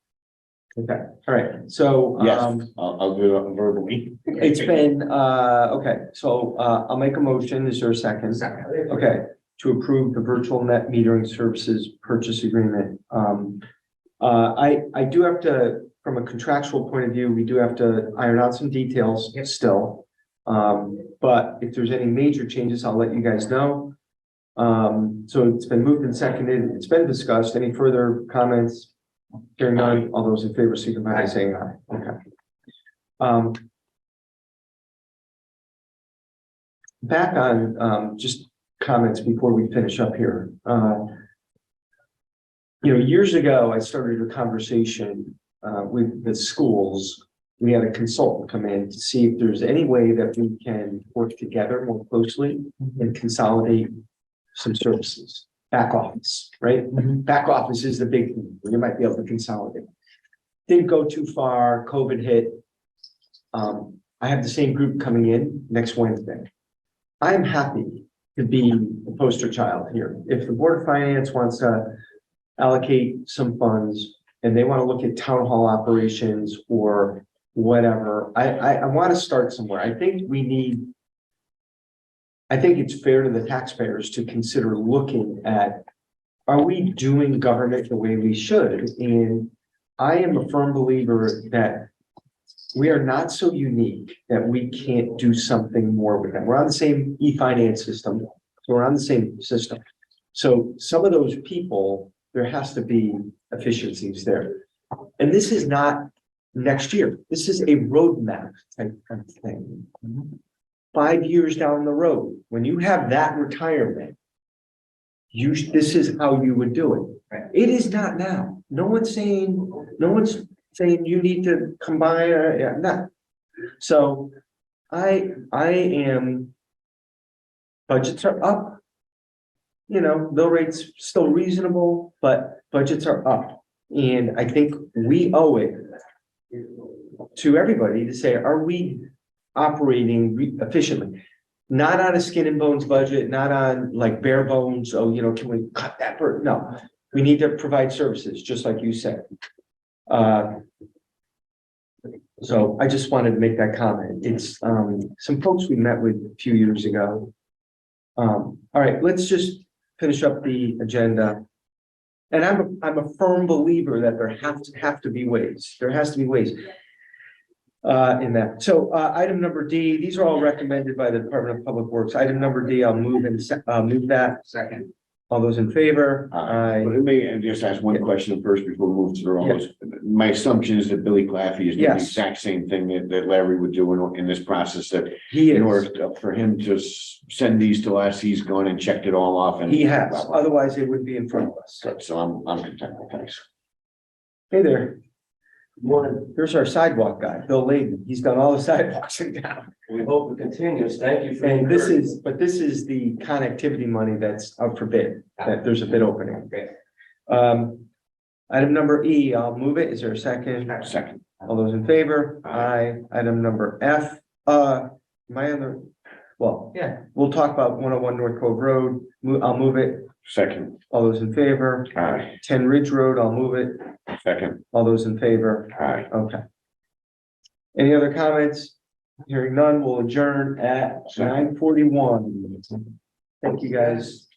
Okay, all right, so. Yes, I'll do it verbally. It's been, okay, so, I'll make a motion. Is there a second? Second. Okay, to approve the virtual net metering services purchase agreement. I do have to, from a contractual point of view, we do have to iron out some details Yep. still. But if there's any major changes, I'll let you guys know. So it's been moved and seconded. It's been discussed. Any further comments? Hearing none, all those in favor, signify by saying aye. Okay. Back on, just comments before we finish up here. Years ago, I started a conversation, with the schools. We had a consultant come in to see if there's any way that we can work together more closely and consolidate some services. Back office, right? Back office is the big thing, where you might be able to consolidate. Didn't go too far, COVID hit. I have the same group coming in next Wednesday. I am happy to be the poster child here. If the Board of Finance wants to allocate some funds and they want to look at town hall operations or whatever, I want to start somewhere. I think it's fair to the taxpayers to consider looking at, are we doing government the way we should? And I am a firm believer that we are not so unique that we can't do something more with them. We're on the same e-finance system, so we're on the same system. So some of those people, there has to be efficiencies there. And this is not next year. This is a roadmap type of thing. 5 years down the road, when you have that retirement, this is how you would do it. Right. It is not now. No one's saying you need to combine, no. So I am, budgets are up. Mill rates still reasonable, but budgets are up. And I think we owe it to everybody to say, are we operating efficiently. Not on a skin and bones budget, not on like bare bones, oh, can we cut that for, no. We need to provide services, just like you said. So I just wanted to make that comment. It's some folks we met with a few years ago. All right, let's just finish up the agenda. And I'm a firm believer that there have to be ways. There has to be ways in that. So item number D, these are all recommended by the Department of Public Works. Item number D, I'll move move that. Second. All those in favor? But let me just ask one question first before we move to the roles. My assumption is that Billy Claffey is doing the Yes. exact same thing that Larry would do in this process, that He in is. order for him to send these to us, he's gone and checked it all off and. He has, otherwise it would be in front of us. So I'm content with thanks. Hey there. Here's our sidewalk guy, Bill Layden. He's done all the sidewalks in town. We hope it continues. Thank you for. And this is the connectivity money that's up for bid, that there's a bid opening. Great. Item number E, I'll move it. Is there a second? Second. All those in favor? Aye. Item number F, Yeah. we'll talk about 101 North Cove Road. I'll move it. Second. All those in favor? Aye. 10 Ridge Road, I'll move it. Second. All those in favor? Aye. Okay. Any other comments? Hearing none, we'll adjourn at 9:41. Thank you, guys.